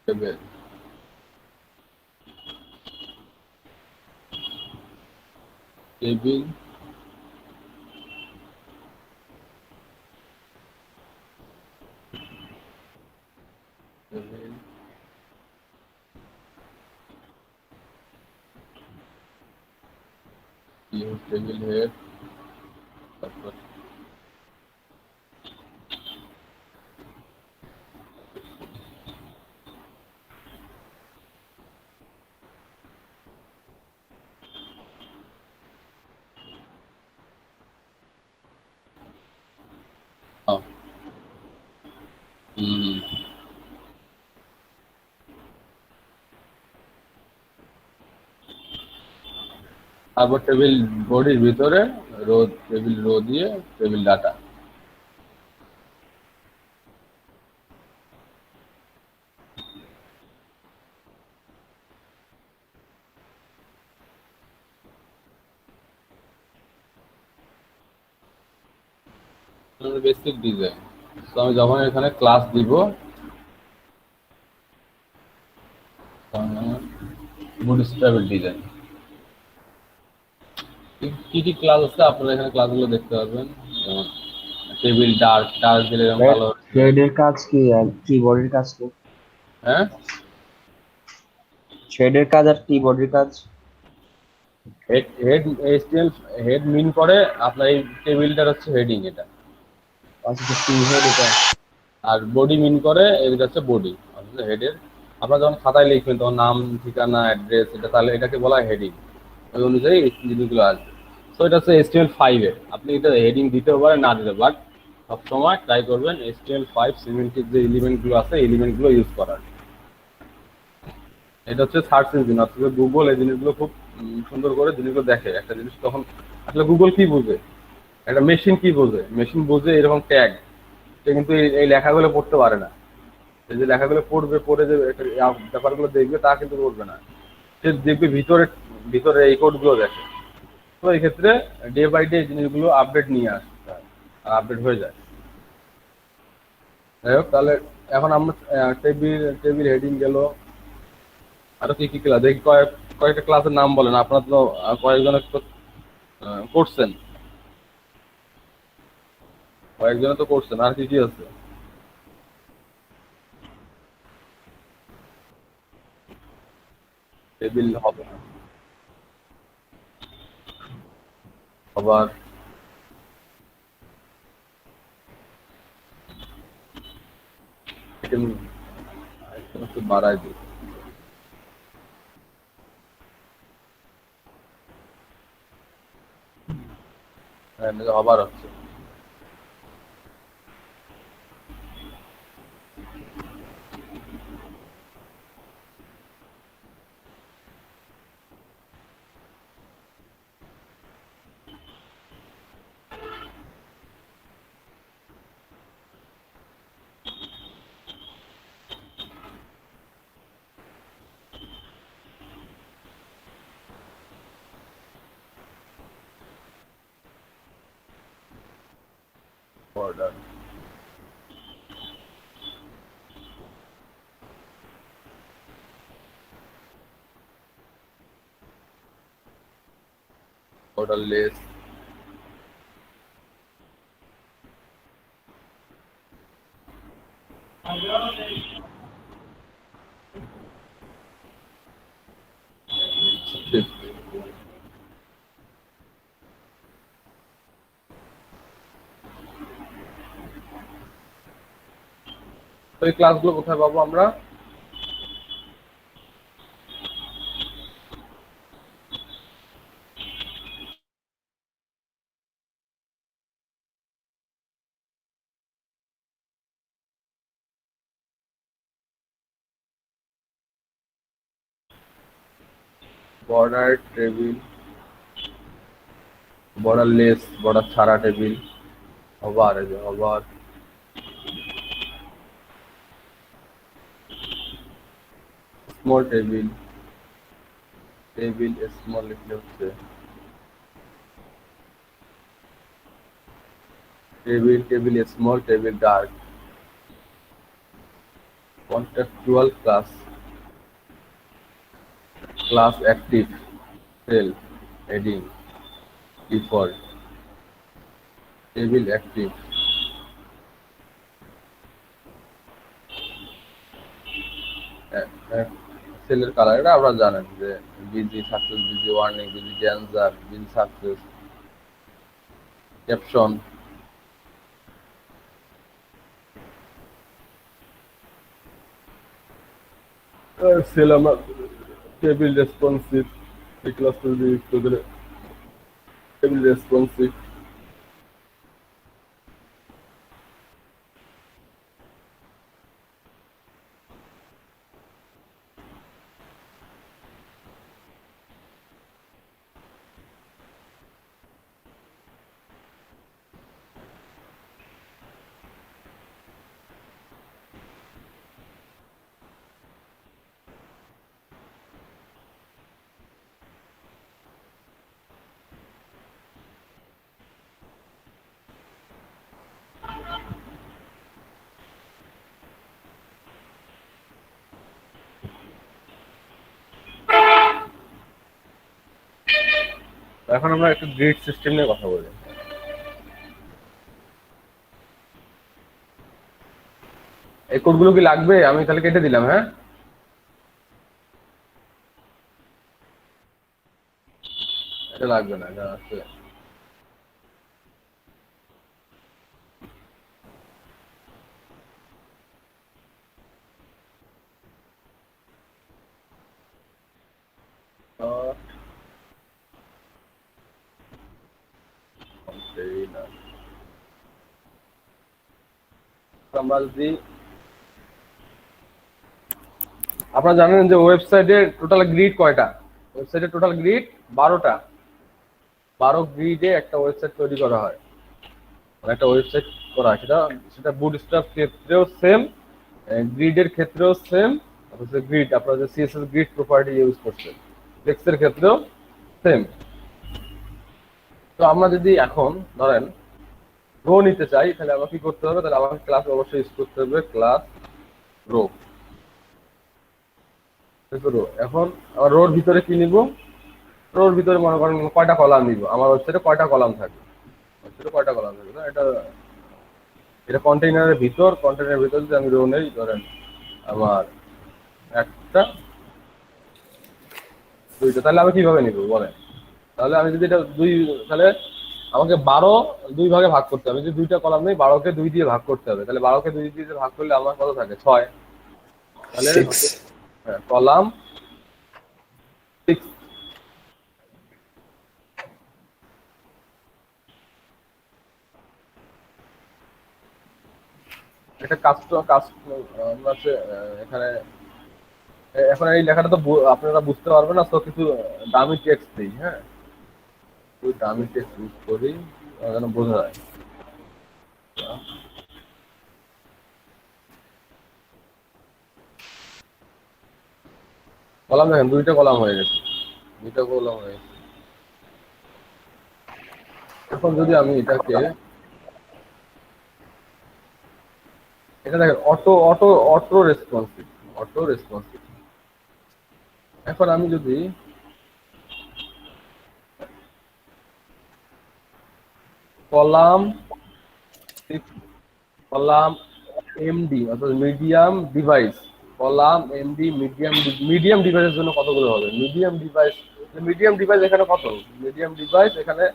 Table table table table head তারপর হুম তারপর টেবিল বডির ভিতরে টেবিল রো দিয়ে টেবিল ডাটা বেসিক ডিজাইন। তো আমি যখন এখানে ক্লাস দিব বুটস্ট্র্যাপের ডিজাইন কি কি ক্লাস আছে আপনারা এখানে ক্লাসগুলো দেখতে পারবেন, যেমন টেবিল ডার্ক দিলে এরকম ভালো। থ্রেডের কাজ কি আর কিবোর্ডের কাজ কি? হ্যাঁ থ্রেডের কাজ আর কিবোর্ডের কাজ? হেড হেড এইচটিএমএল হেড মিন করে আপনার এই টেবিলটার হচ্ছে হেডিং এটা, আচ্ছা কি হেড এটা? আর বডি মিন করে এটা হচ্ছে বডি অর্থাৎ হেডের। আপনারা যখন খাতায় লিখবেন তখন নাম ঠিকানা অ্যাড্রেস এটা, তাহলে এটাকে বলা হয় হেডিং, ওই অনুযায়ী এই জিনিসগুলো আসবে। সো এটা হচ্ছে HTML5 এর, আপনি এটা হেডিং দিতেও পারেন না দিতে, বাট সবসময় ট্রাই করবেন HTML5 সিমেন্টিক যে এলিমেন্টগুলো আছে এলিমেন্টগুলো ইউজ করার। এটা হচ্ছে সার্চ ইঞ্জিন, অর্থাৎ গুগল এই জিনিসগুলো খুব সুন্দর করে জিনিসগুলো দেখে। একটা জিনিস তখন আসলে গুগল কি বোঝে, একটা মেশিন কি বোঝে, মেশিন বোঝে এরকম ট্যাগ, সে কিন্তু এই লেখাগুলো পড়তে পারে না। এই যে লেখাগুলো পড়বে, পড়ে যে ব্যাপারগুলো দেখবে তা কিন্তু পড়বে না, সে দেখবে ভিতরে ভিতরে এই কোডগুলো দেখে। তো এই ক্ষেত্রে ডে বাই ডে জিনিসগুলো আপডেট নিয়ে আসতে হয়, আর আপডেট হয়ে যায়। যাই হোক, তাহলে এখন আমরা টেবিল টেবিল হেডিং গেল, আরো কি কি ক্লাস দেখি, কয়েকটা ক্লাসের নাম বলেন, আপনারা তো কয়েকজনে তো করছেন, কয়েকজনে তো করছেন, আর কি কি আছে? টেবিল হবে আবার একটু বাড়াই দিই। হ্যাঁ, আবার হচ্ছে অর্ডার। অর্ডারলেস, তো এই ক্লাসগুলো কোথায় পাবো আমরা? বর্ডার টেবিল, বর্ডারলেস, বর্ডার ছাড়া টেবিল, ওভার, এই যে over, small table, table small লিখলে হচ্ছে table, table small, table dark, contextual class active cell heading default table active সেলের কালার এটা আপনারা জানেন যে BG success, BG warning, BG danger, BG success, caption. Cell আমরা টেবিল রেসপন্সিভ, এই ক্লাসটা যদি ইউজ করে টেবিল রেসপন্সিভ। এখন আমরা একটু গ্রিড সিস্টেম নিয়ে কথা বলি। এই কোডগুলো কি লাগবে? আমি তাহলে কেটে দিলাম। হ্যাঁ, এটা লাগবে না, এটা আছে। আমরা যদি আপনারা জানেন যে ওয়েবসাইটে টোটাল গ্রিড কয়টা? ওয়েবসাইটে টোটাল গ্রিড 12টা। 12 গ্রিডে একটা ওয়েবসাইট তৈরি করা হয়, একটা ওয়েবসাইট করা হয়। সেটা বুটস্ট্র্যাপ ক্ষেত্রেও সেম, গ্রিডের ক্ষেত্রেও সেম। গ্রিড আপনারা যে সিএসএস গ্রিড প্রপার্টি ইউজ করছেন, টেক্সটের ক্ষেত্রেও সেম। তো আমরা যদি এখন ধরেন রো নিতে চাই, তাহলে আমাকে কি করতে হবে? তাহলে আমাকে ক্লাস অবশ্যই ইউজ করতে হবে, ক্লাস রো। এখন আমার রোর ভিতরে কি নিব? রোর ভিতরে মনে করেন কয়টা কলাম নিব? আমার ওয়েবসাইটে কয়টা কলাম থাকে? ওয়েবসাইটে কয়টা কলাম থাকে না, এটা কন্টেইনারের ভিতর। কন্টেইনারের ভিতর যদি আমি রো নেই, ধরেন আমার একটা, দুইটা, তাহলে আমি কিভাবে নিব বলেন? তাহলে আমি যদি এটা তাহলে আমাকে 12 দুই ভাগে ভাগ করতে হবে। যদি দুইটা কলাম নেই, 12কে 2 দিয়ে ভাগ করতে হবে। তাহলে 12কে 2 দিয়ে ভাগ করলে আমার কত থাকে? 6। তাহলে কলাম 6। এটা কাজ আমরা এখানে এখন এই লেখাটা তো আপনারা বুঝতে পারবেন না, তো কিছু দামি টেক্সট দিই। হ্যাঁ, দামি টেক্সট ইউজ করি যেন বোঝা যায়। কলাম দেখেন, দুইটা কলাম হয়ে গেছে, দুইটা কলাম হয়ে গেছে। এখন যদি আমি এটা দেখেন অটো রেসপন্সিভ। এখন আমি যদি কলাম এমডি অর্থাৎ medium device, column MD medium ডিভাইসের জন্য কতগুলো হবে? মিডিয়াম ডিভাইস এখানে কত? মিডিয়াম ডিভাইস এখানে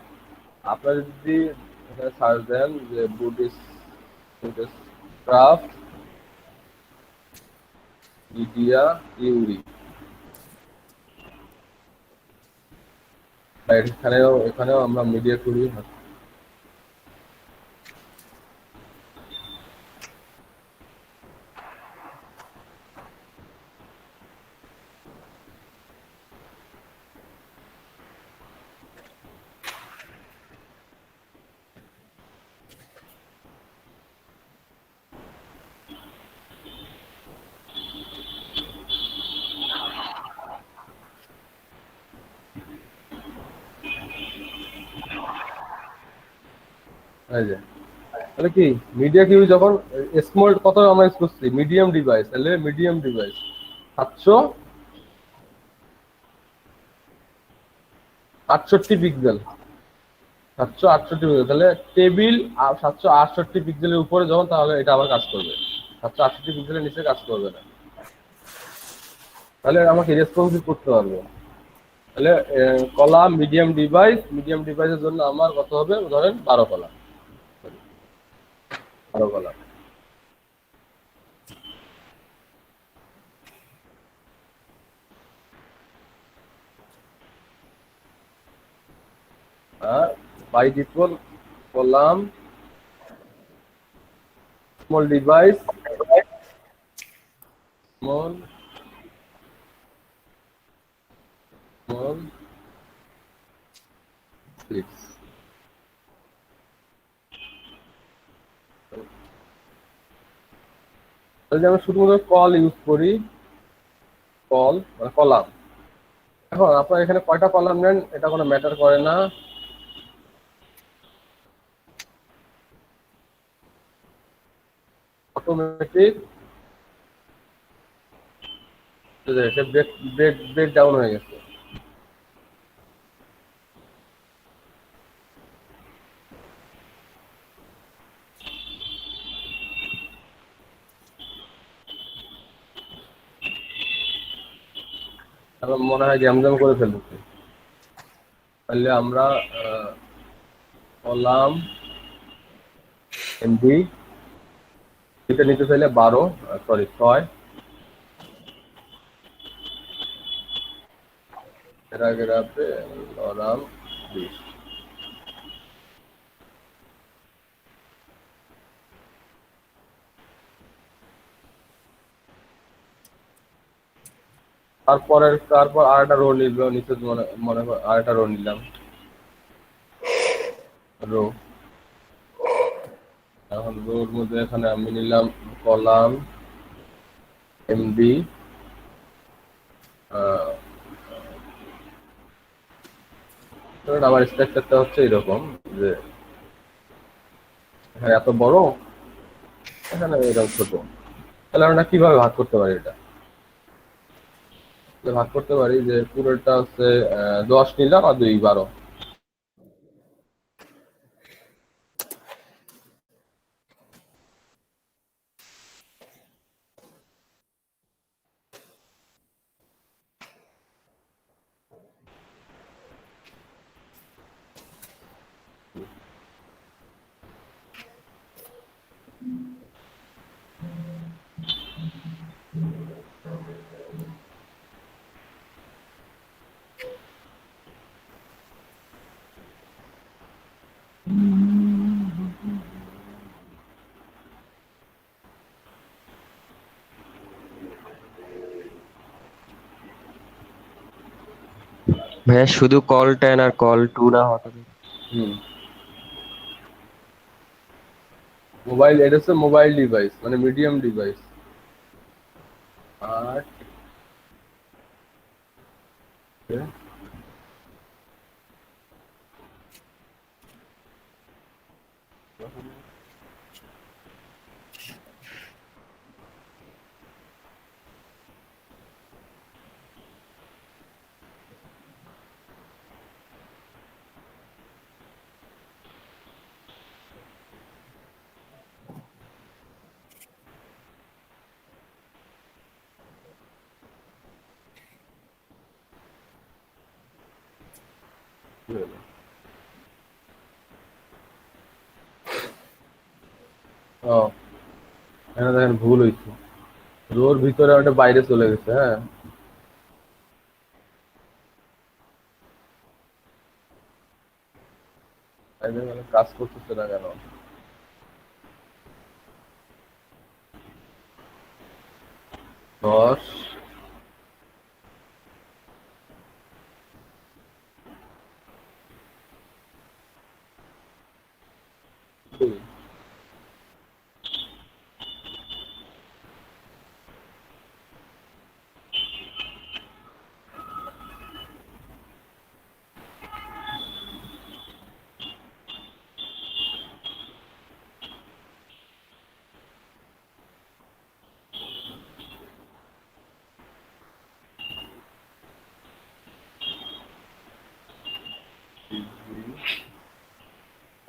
আপনারা যদি এখানে সার্চ দেন যে বুটস্ট্র্যাপ মিডিয়া থিওরি, এখানেও আমরা মিডিয়া থিওরি এই যে তাহলে কি মিডিয়া কিউই যখন স্মল কত আমরা ইউজ করছি মিডিয়াম ডিভাইস, তাহলে মিডিয়াম ডিভাইস 768 পিক্সেল, 768 পিক্সেল, তাহলে টেবিল 768 পিক্সেলের উপরে যখন, তাহলে এটা আবার কাজ করবে, 768 পিক্সেলের নিচে কাজ করবে না। তাহলে আমাকে রেসপন্সিভ করতে পারবো। তাহলে কলাম মিডিয়াম ডিভাইসের জন্য আমার কত হবে, ধরেন 12 কলাম, 12 কলাম। আর by default column small device small six. যদি আমরা শুধুমাত্র কল ইউজ করি, কল মানে কলাম, এখন আপনার এখানে কয়টা কলাম নেন এটা কোনো ম্যাটার করে না। অটোমেটিক ব্রেক ডাউন হয়ে গেছে। আমার মনে হয় জ্যামজাম করে ফেলতেছে। তাহলে আমরা কলাম এমবি এটা নিতে চাইলে 12, সরি 6, প্যারাগ্রাফে কলাম 20। তারপর আরেকটা রো নিল, নিচে মনে আরেকটা রো নিলাম, রো। এখন রোর মধ্যে এখানে আমি নিলাম কলাম এমডি, আমার স্ট্রাকচারটা হচ্ছে এরকম যে এখানে এত বড়, এখানে এরকম ছোট। তাহলে আমরা কিভাবে ভাগ করতে পারি এটা? ভাগ করতে পারি যে পুরোটা হচ্ছে 10 নিলাম আর 2 12। ভাইয়া শুধু কল 10 আর কল 2 না হতে পারে? মোবাইল, এটা হচ্ছে মোবাইল ডিভাইস মানে মিডিয়াম ডিভাইস। আর ও এখানে দেখেন ভুল হয়েছে, রোর ভিতরে ওটা বাইরে চলে গেছে। হ্যাঁ, কাজ করতেছে না কেন? দশ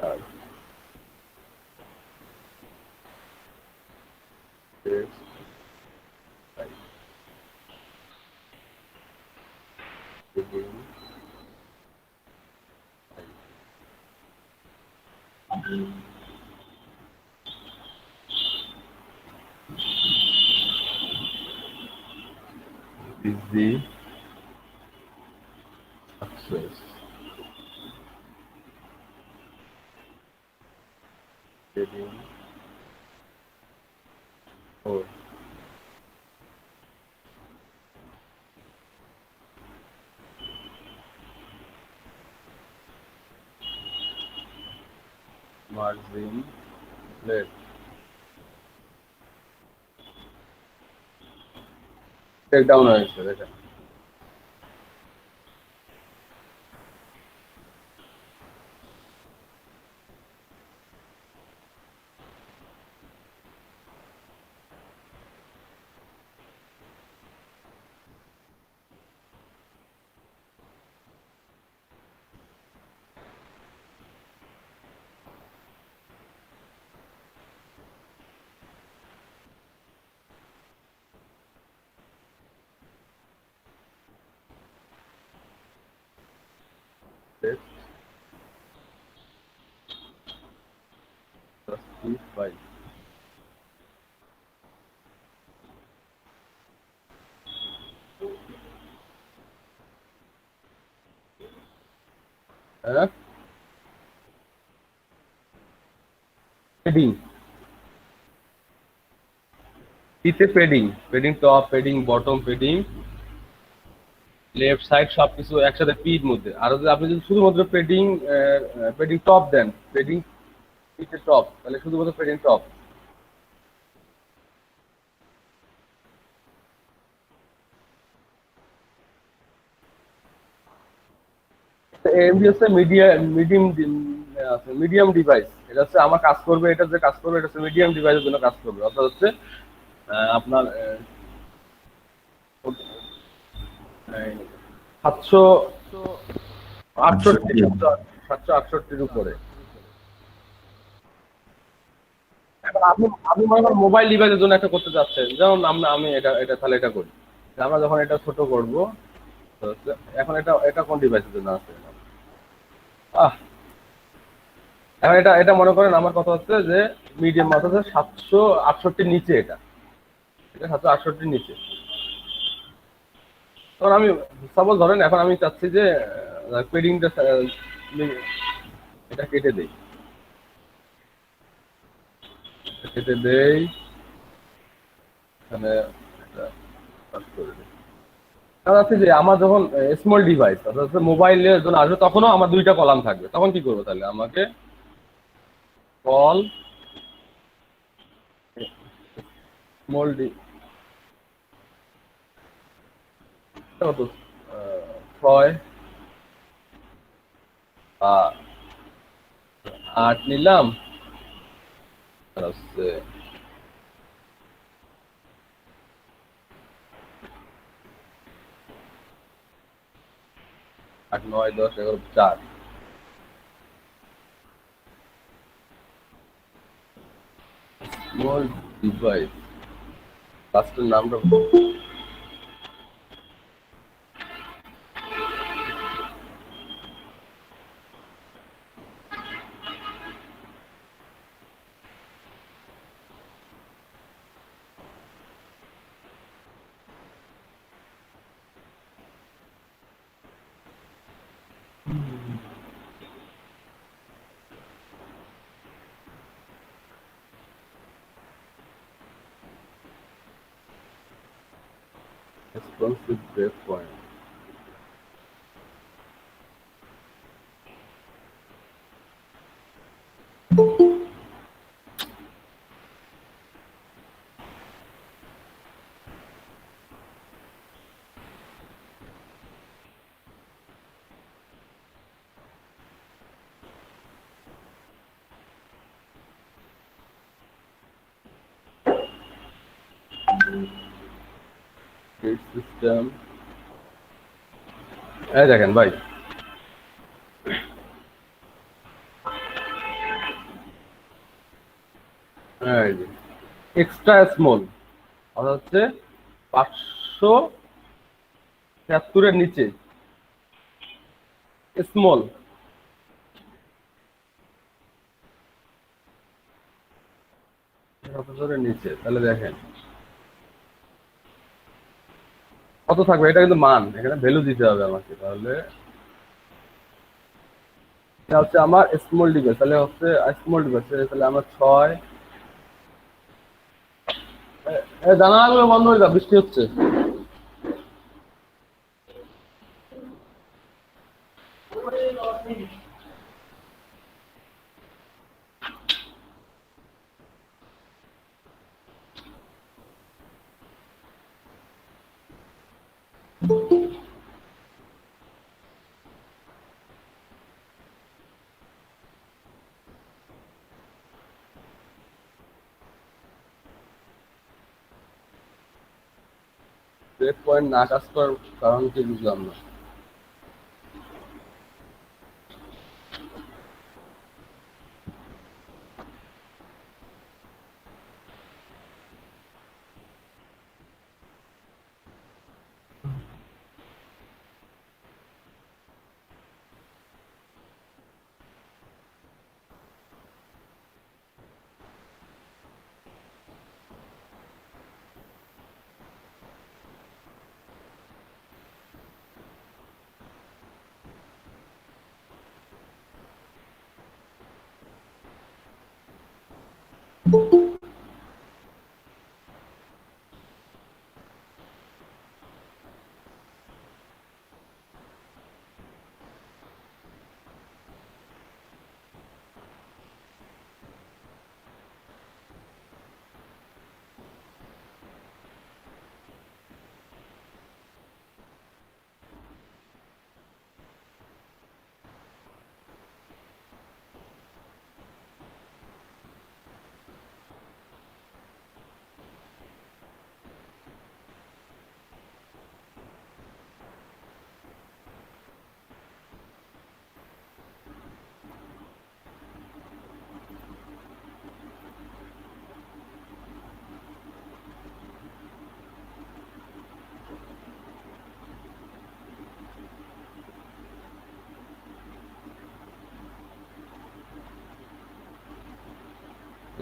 আর text type heading busy success heading or margin left take down হয়েছে দেখেন text justify পেডিং ইতে padding top padding bottom padding left side সবকিছু একসাথে পির মধ্যে। আর যদি আপনি যদি শুধুমাত্র পেডিং টপ দেন, পেডিং পিতে টপ, তাহলে শুধুমাত্র পেডিং টপ। এমডি হচ্ছে মিডিয়াম ডিভাইস। এটা হচ্ছে আমার কাজ করবে, এটা যে কাজ করবে এটা হচ্ছে মিডিয়াম ডিভাইসের জন্য কাজ করবে। অর্থাৎ হচ্ছে আপনার 768 উপরে। আপনি মনে করেন মোবাইল ডিভাইসের জন্য একটা করতে চাচ্ছেন, যেমন আমি এটা তাহলে এটা করি। আমরা যখন এটা ছোট করবো, এখন এটা কোন ডিভাইসের জন্য আছে? এখন এটা মনে করেন আমার কথা হচ্ছে যে মিডিয়াম অর্থাৎ 768 নিচে, এটা 768 নিচে। তখন আমি সাপোজ ধরেন এখন আমি চাচ্ছি যে পেডিংটা এটা কেটে দেই এখানে আছে যে আমার যখন স্মল ডিভাইস অর্থাৎ মোবাইলের জন্য আসবে, তখনও আমার দুইটা কলাম থাকবে। তখন কি করবো? তাহলে আমাকে কল স্মল ডি 8 নিলাম, হচ্ছে 8, 9, 10, 11, 4। স্মল ডিভাইস লাস্টের নামটা responsive breakpoint. Gate system, এই দেখেন ভাই এই যে এক্সট্রা স্মল অর্থাৎ হচ্ছে 576 এর নিচে স্মল, নিচে, তাহলে দেখেন কত থাকবে। এটা কিন্তু মান, এখানে ভ্যালু দিতে হবে আমাকে। তাহলে এটা হচ্ছে আমার স্মল ডিভাইস, তাহলে হচ্ছে স্মল ডিভাইস, তাহলে আমার 6 জানালাগুলো বন্ধ হয়ে যাবে, বৃষ্টি হচ্ছে। ব্রেক পয়েন্ট না কাজ করার কারণ কি বুঝলাম না।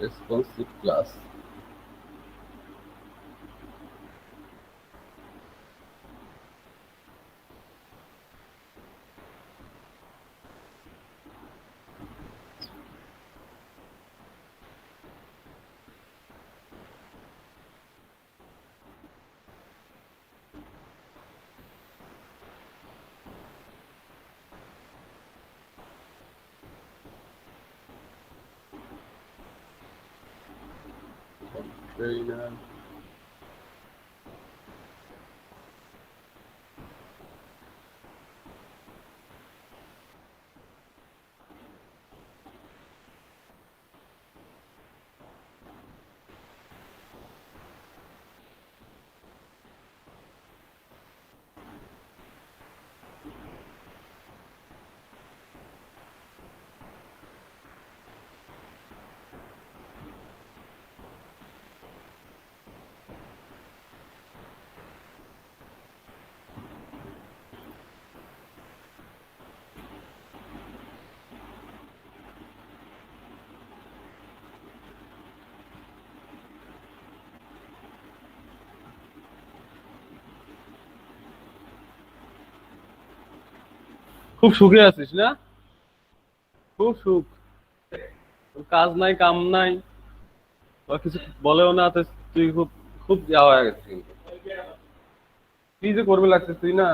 রেসপন্সিভ ক্লাস, ট্রেইনার, খুব সুখে আছিস না? খুব সুখ, তোর কাজ নাই কাম নাই, আর কিছু বলেও না, তো তুই খুব খুব যাওয়া হয়ে গেছিস। কিন্তু কি যে করবে লাগছিস তুই না,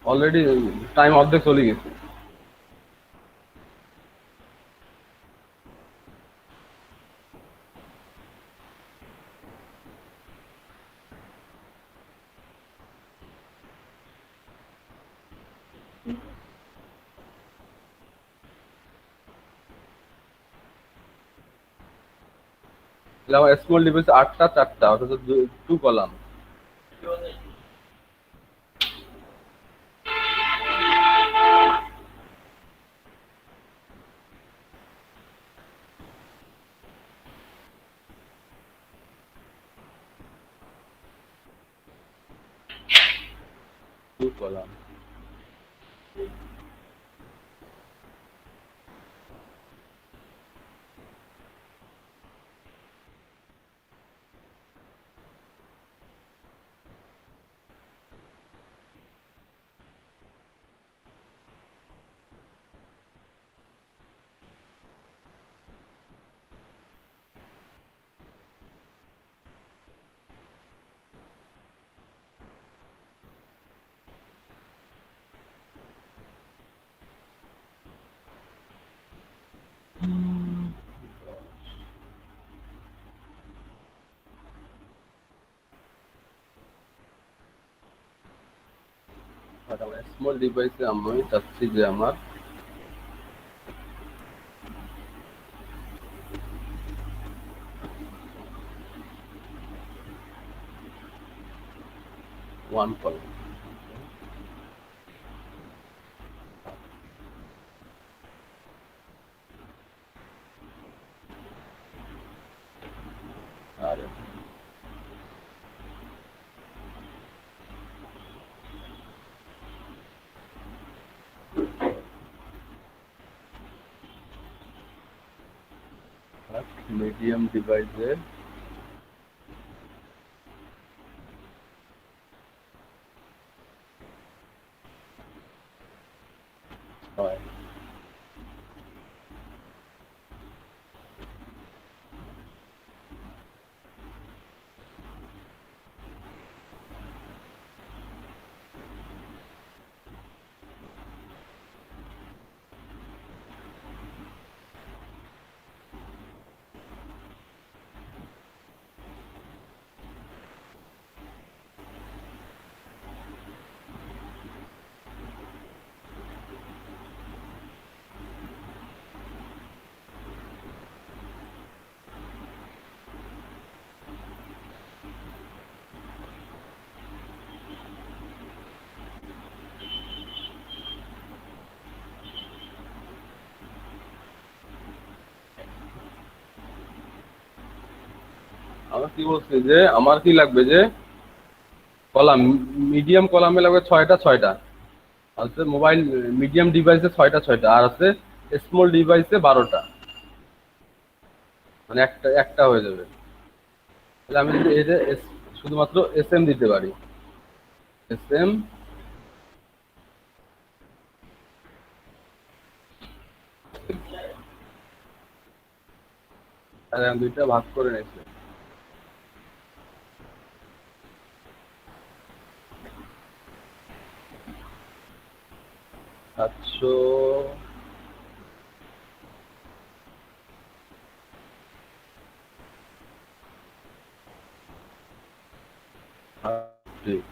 অলরেডি টাইম অর্ধেক চলে গেছে। তাহলে আমার স্মল ডিভাইস 8টা 4টা, অর্থাৎ 2 কলাম। Two column. But আমার স্মল ডিভাইসে আমি চাচ্ছি যে আমার ওয়ান কলাম। আর মিডিয়াম ডিভাইসে হয়। আমার কি বলছে যে আমার কি লাগবে যে কলাম, মিডিয়াম কলামে লাগবে ছয়টা আছে, মোবাইল মিডিয়াম ডিভাইসে ছয়টা আর আছে স্মল ডিভাইসে 12টা, মানে একটা একটা হয়ে যাবে। তাহলে আমি যদি এই যে শুধুমাত্র এস এম দিতে পারি, এস এম আর আমি দুইটা ভাগ করে নিয়েছি। সাতশো ঠিক।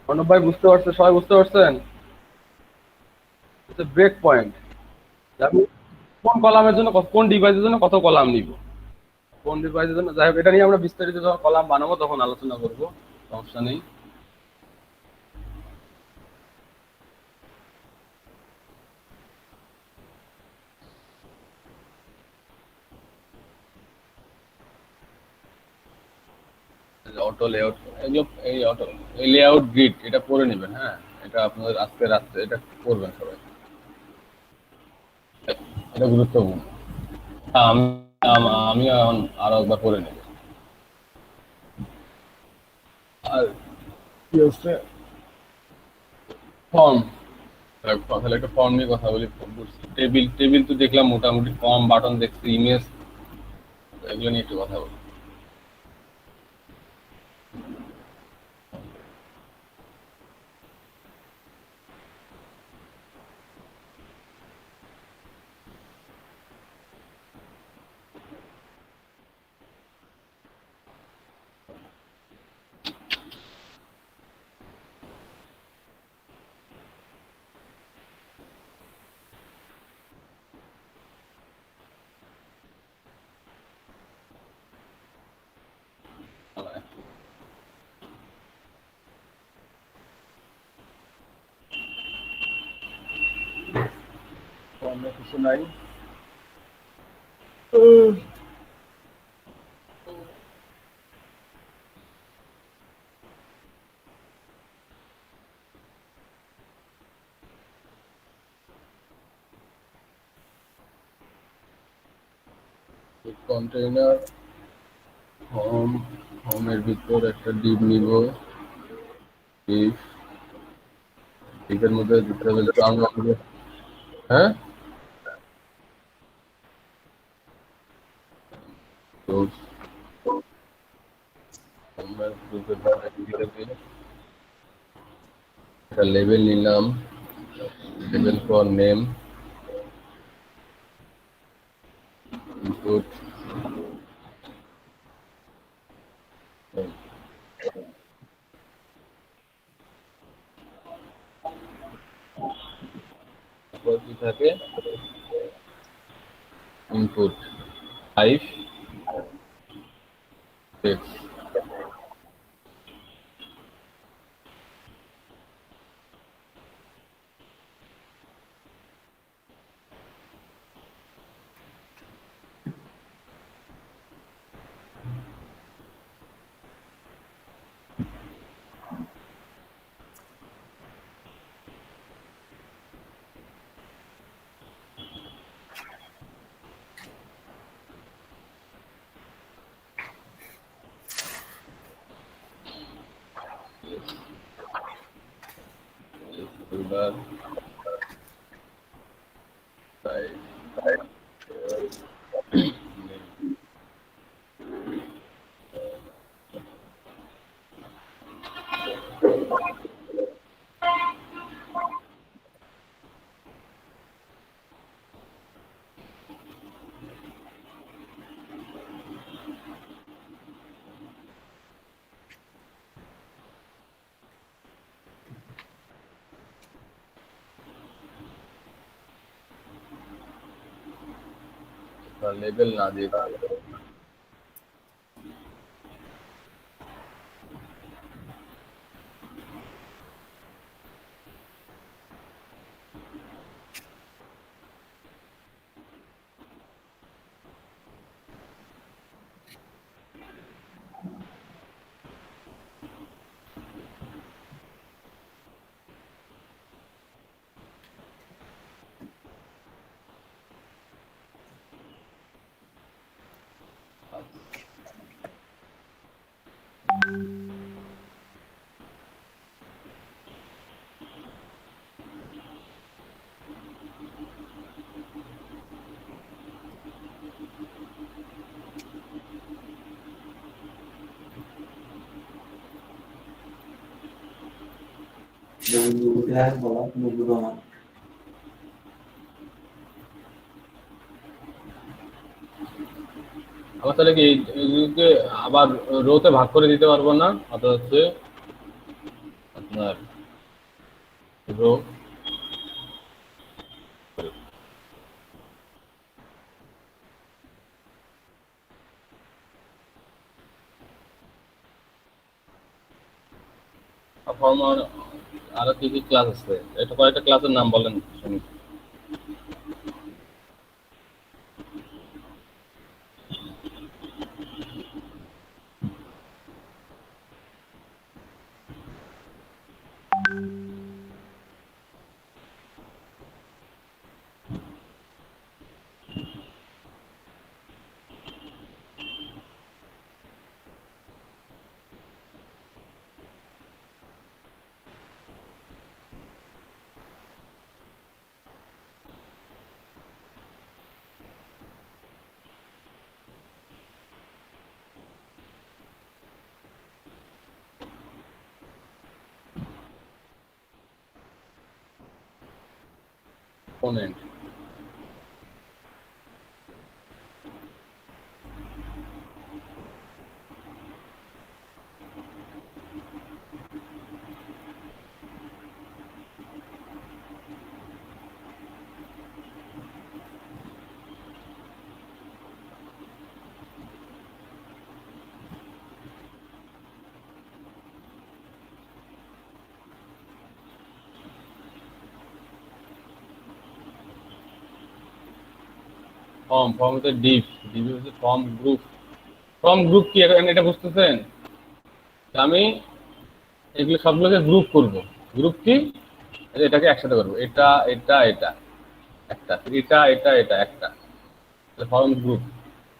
অর্ণব ভাই বুঝতে পারছেন? সবাই বুঝতে পারছেন? ব্রেক পয়েন্ট, আমি কোন কলামের জন্য কোন ডিভাইসের জন্য কত কলাম নিব, কোন ডিভাইসের জন্য, যাই হোক এটা নিয়ে আমরা বিস্তারিত যখন কলাম বানাবো তখন আলোচনা করব, সমস্যা নেই। অটো লেআউট, এই অটো এই লেআউট গ্রিড এটা পড়ে নেবেন, হ্যাঁ এটা আপনাদের আজকে রাত্রে এটা করবেন সবাই, এটা গুরুত্বপূর্ণ। আমি আমি আরো একবার পড়ে নেব। আর কি হচ্ছে ফর্ম, তাহলে একটা ফর্ম নিয়ে কথা বলি। টেবিল টেবিল তো দেখলাম মোটামুটি কম, বাটন দেখছি, ইমেজ, এগুলো নিয়ে একটু কথা বলি। অন্য কিছু নাই। কন্টেইনার হোমের ভিতর একটা ডিপ নিব। ডিপের মধ্যে দিতে হবে হ্যাঁ তো একটা লেবেল নিলাম, লেবেল ফর নেম, ইনপুট কি থাকে ইনপুট 5 6 folder 5 লেবেল না দিয়ে আমার তাহলে কি এইগুলোকে আবার রোতে ভাগ করে দিতে পারবো না? অর্থাৎ হচ্ছে আপনার রো ফর্মার আরো কি কি ক্লাস আছে? এটা কয়েকটা ক্লাসের নাম বলেন শুনি। কম্পোনেন্ট ফর্ম হচ্ছে ডিপ, ডিপ হচ্ছে ফর্ম গ্রুপ। ফর্ম গ্রুপ কি এখন এটা বুঝতেছেন? আমি এগুলো সবগুলোকে গ্রুপ করব। গ্রুপ কি? এই যে এটাকে একসাথে করবো, এটা এটা এটা একটা, এটা এটা এটা একটা, ফর্ম গ্রুপ।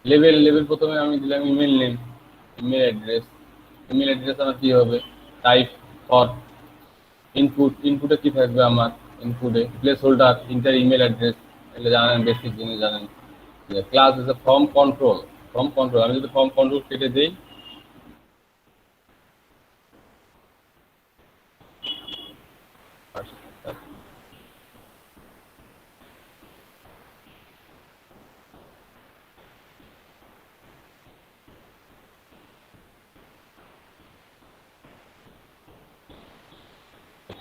লেভেল, লেভেল প্রথমে আমি দিলাম email name, email address. Email address আমার কি হবে? টাইপ ফর ইনপুট, ইনপুটে কি থাকবে আমার? ইনপুটে placeholder, enter email address, এগুলো জানেন, বেসিক জিনিস জানেন। ক্লাস হচ্ছে ফর্ম কন্ট্রোল, ফর্ম কন্ট্রোল। আমি যদি ফর্ম কন্ট্রোল কেটে দিই,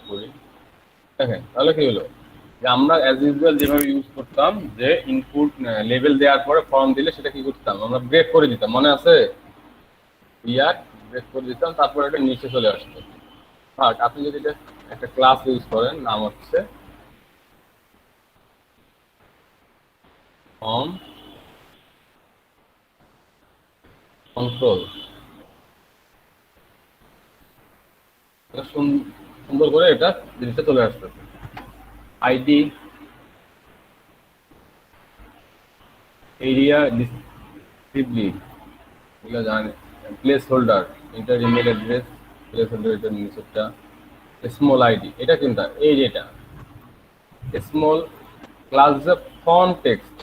করি, দেখেন তাহলে কি হলো, যে আমরা অ্যাজ ইউজুয়াল যেভাবে ইউজ করতাম, যে ইনপুট লেভেল দেওয়ার পরে ফর্ম দিলে সেটা কি করতাম, আমরা ব্রেক করে দিতাম, মনে আছে? ইয়ার ব্রেক করে দিতাম, তারপরে এটা নিচে চলে আসতো। বাট আপনি যদি এটা একটা ক্লাস ইউজ করেন, নাম হচ্ছে ফর্ম কন্ট্রোল, সুন্দর করে এটা জিনিসটা চলে আসতেছে। আইডি, এরিয়া ডিসক্রিপটিভলি, এগুলো জানে। Place holder, enter email address, place holder এটা নিচেরটা। স্মল আইডি, এটা কোনটা? এই যেটা স্মল। ক্লাস যে ফর্ম টেক্সট,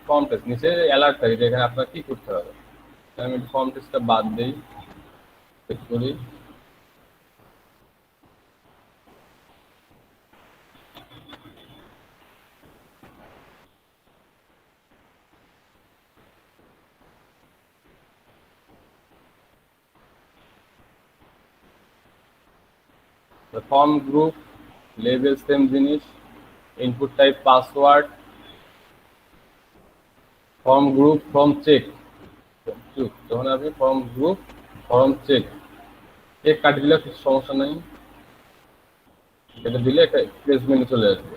ফর্ম টেক্সট নিচে অ্যালার্ট থাকে যে এখানে আপনার কি করতে হবে। আমি ফর্ম টেক্সটটা বাদ দিই, চেক করি। ফর্ম গ্রুপ, লেভেল সেম জিনিস, input type password, form group, form check. যখন আপনি form group, form check, check কাটি দিলে কিছু সমস্যা নেই, এটা দিলে একটা প্লেস মেনু চলে আসবে।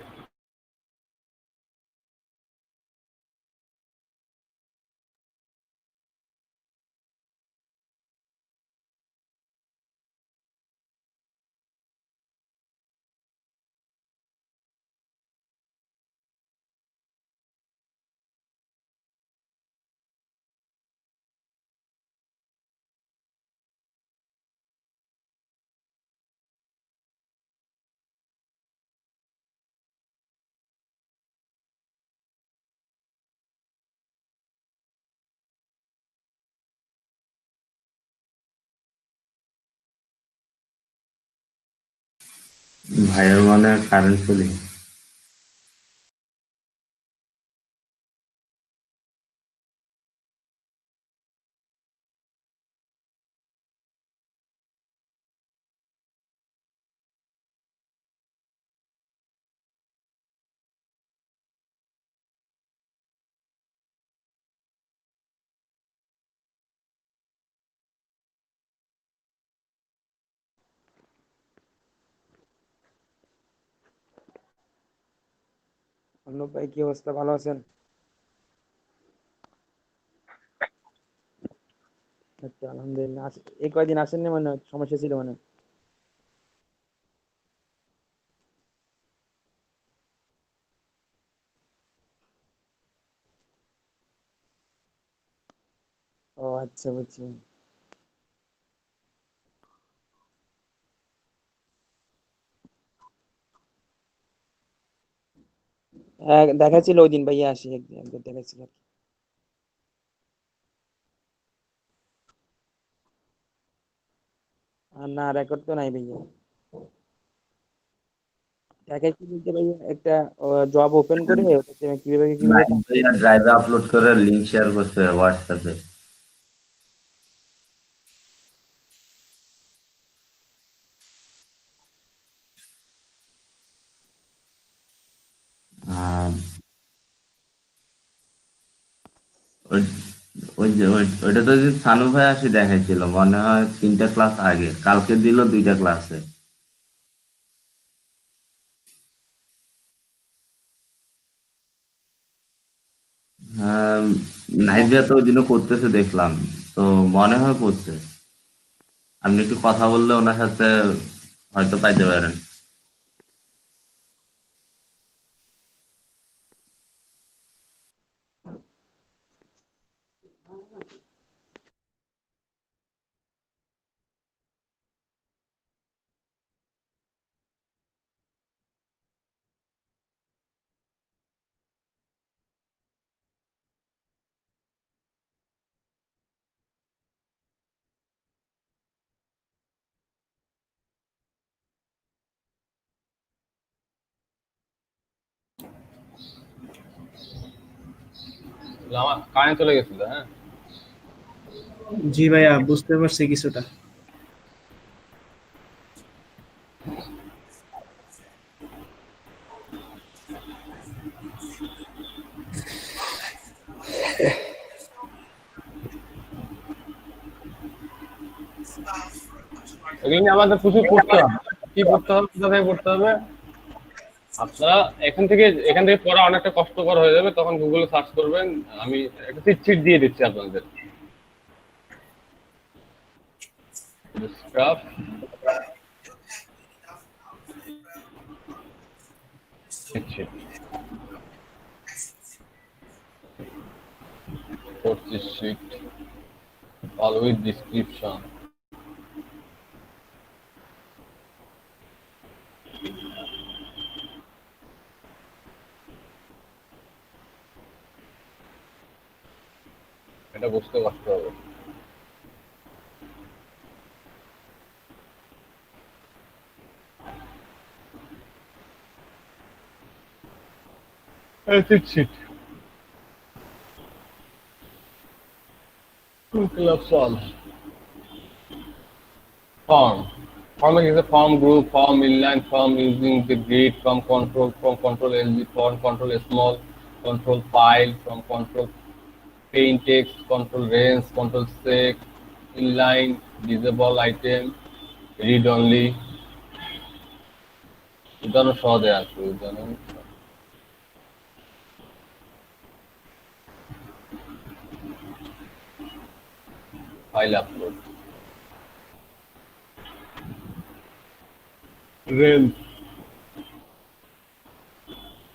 ভাইয়ের মনে হয় কারেন্ট চলে গেছে। অর্ণব ভাই কি অবস্থা, ভালো আছেন? আচ্ছা আলহামদুলিল্লাহ। এই কয়দিন আসেননি, মানে সমস্যা ছিল মানে? ও আচ্ছা, বুঝছি। হ্যাঁ দেখাচ্ছিল ওই দিন ভাইয়া, আসি একবার দেখাচ্ছিল। আর না, রেকর্ড তো নাই ভাইয়া। দেখাচ্ছি বলতে ভাইয়া, একটা জব ওপেন করে ওটাতে কিভাবে কিভাবে নাইম ভাইয়া ড্রাইভে আপলোড করে লিঙ্ক শেয়ার করছে হোয়াটসঅ্যাপে। আহ, ওই- ওইটা তো যে সানু ভাই আসি দেখাইছিল, মনে হয় 3টা ক্লাস আগে, কালকে দিল 2টা ক্লাসে। নাইজেরিয়া তো ওই জন্য করতেছে দেখলাম, তো মনে হয় করছে। আপনি একটু কথা বললে ওনার সাথে হয়তো পাইতে পারেন। আমার কারেন্ট চলে গেছিল, হ্যাঁ। জি ভাইয়া, বুঝতে পারছি কিছুটা। এগুলো নিয়ে আমাদের প্রচুর পড়তে হবে। কি পড়তে হবে, কোথা থেকে পড়তে হবে? আপনারা এখান থেকে পড়া অনেকটা কষ্টকর হয়ে যাবে, তখন গুগলে সার্চ করবেন। আমি একটা চিট দিয়ে দিচ্ছি আপনাদের। Staff sheet all with description. এটা বুঝতে কষ্ট হবে। Cheat sheet. Club solve. Form. Forming is a form group, form inline, form using the grid, from control LG, from control small, control file, from control plain text, control range, control sec, inline, disable item, read only. উদাহরণ সহজে আসবে, উদাহরণ file upload. Range.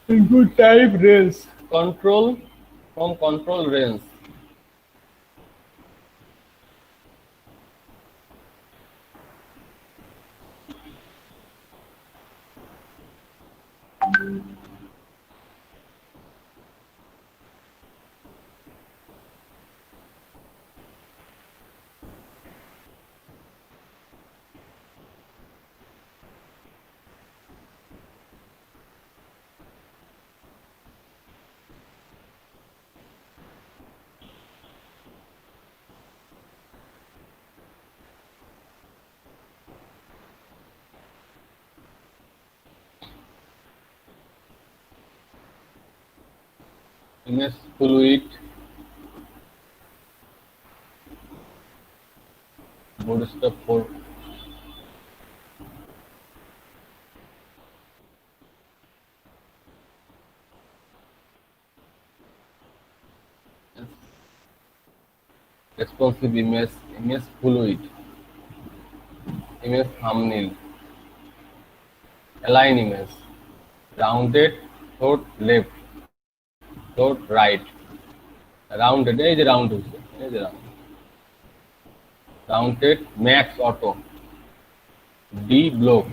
Input type range. Control from control range. Image fluid, bootstrap 4. Responsive image fluid, image thumbnail, align image, rounded toward left, toward right, rounded, এই যে round হচ্ছে, এই যে rounded max auto, D block.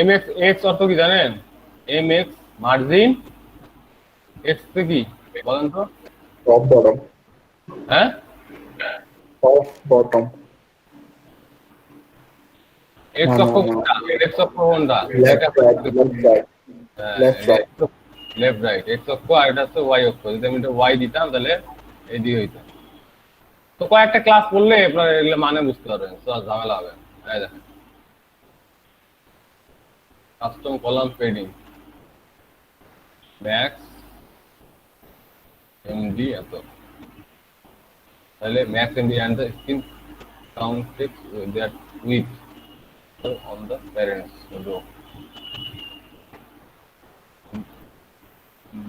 MX X অর্থ কি জানেন? MX margin, X তে কি বলেন তো? Top bottom. হ্যাঁ, Top bottom. X অক্ষ কোনটা? X অক্ষ কোনটা? Left right. Left right. Left right. Left right. X অক্ষ আর এটা হচ্ছে Y অক্ষ। যদি আমি এটা Y দিতাম তাহলে এইদিকে হইতে। তো কয়েকটা ক্লাস পড়লে আপনার এগুলো মানে বুঝতে পারবেন, তো আর ঝামেলা হবে না। এই দেখেন custom column padding max MD এত, তাহলে max MD and the screen counted that with on the parents row.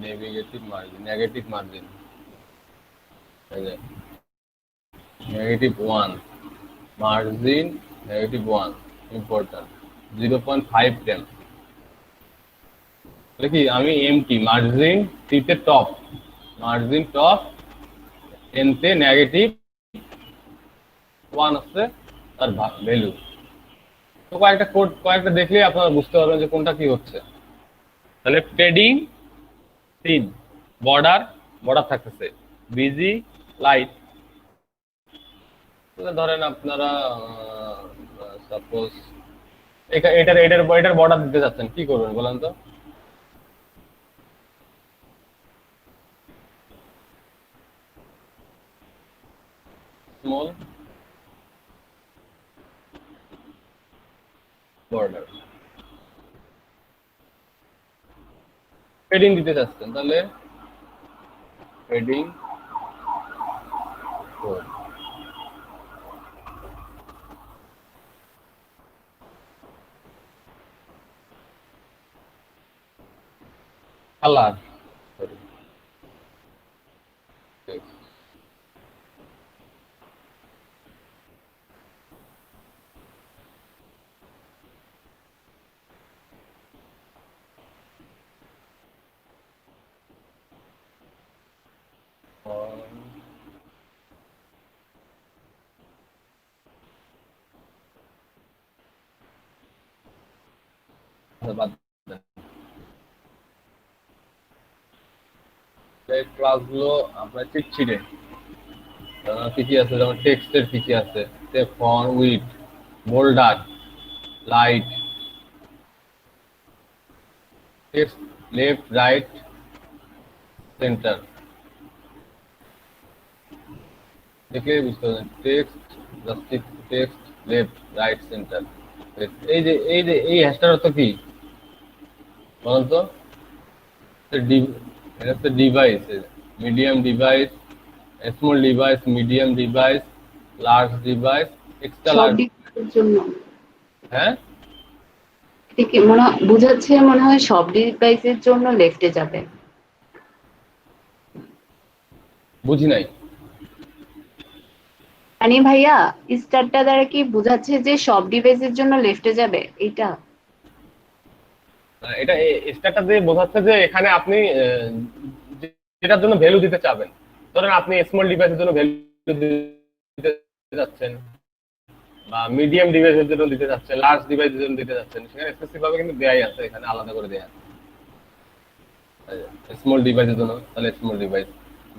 Negative margin, negative 1 margin, negative 1 important 0.510 দেখি আমি এমটি মার্জিন টিতে টপ, মার্জিন টপ এনতে নেগেটিভ 1 আছে তার ভ্যালু। তো কয়েকটা কোড কয়েকটা দেখলে আপনারা বুঝতে পারবেন যে কোনটা কি হচ্ছে। তাহলে পেডিং 3 বর্ডার থাকতেছে বিজি লাইট, ধরেন আপনারা সাপোজ এটার বর্ডার দিতে যাচ্ছেন, কি করবেন বলেন তো? স্মল বর্ডার পেডিং দিতে চাচ্ছেন, তাহলে পেডিং কালার ক্লাসগুলো আপনার চিটচিটে কি কি আছে, যেমন টেক্সটের কি কি আছে, font with boulder light text left right centre দেখলে বুঝতে পারবেন। টেক্সট লেফট রাইট সেন্টার, এই হ্যাশটার অর্থ কি বলুন তো? এটা হচ্ছে device, medium device, small device, medium device, large device, extra large. জন্য হ্যাঁ ঠিক বুঝাচ্ছে মনে হয় সব ডিভাইসের জন্য লেফটে যাবে। বুঝি নাই। মানে ভাইয়া স্টারটা দ্বারা কি বুঝাচ্ছে যে সব ডিভাইসের জন্য লেফটে যাবে এইটা? এটা স্টারটা দিয়ে বোঝাচ্ছে যে এখানে আপনি যেটার জন্য ভ্যালু দিতে চাবেন, ধরেন আপনি স্মল ডিভাইসের জন্য ভ্যালু দিতে যাচ্ছেন, বা মিডিয়াম ডিভাইসের জন্য দিতে যাচ্ছেন, লার্জ ডিভাইসের জন্য দিতে যাচ্ছেন, সেখানে স্পেসিফিক ভাবে কিন্তু দেয়াই আছে, এখানে আলাদা করে দেয়া আছে। স্মল ডিভাইসের জন্য তাহলে small device,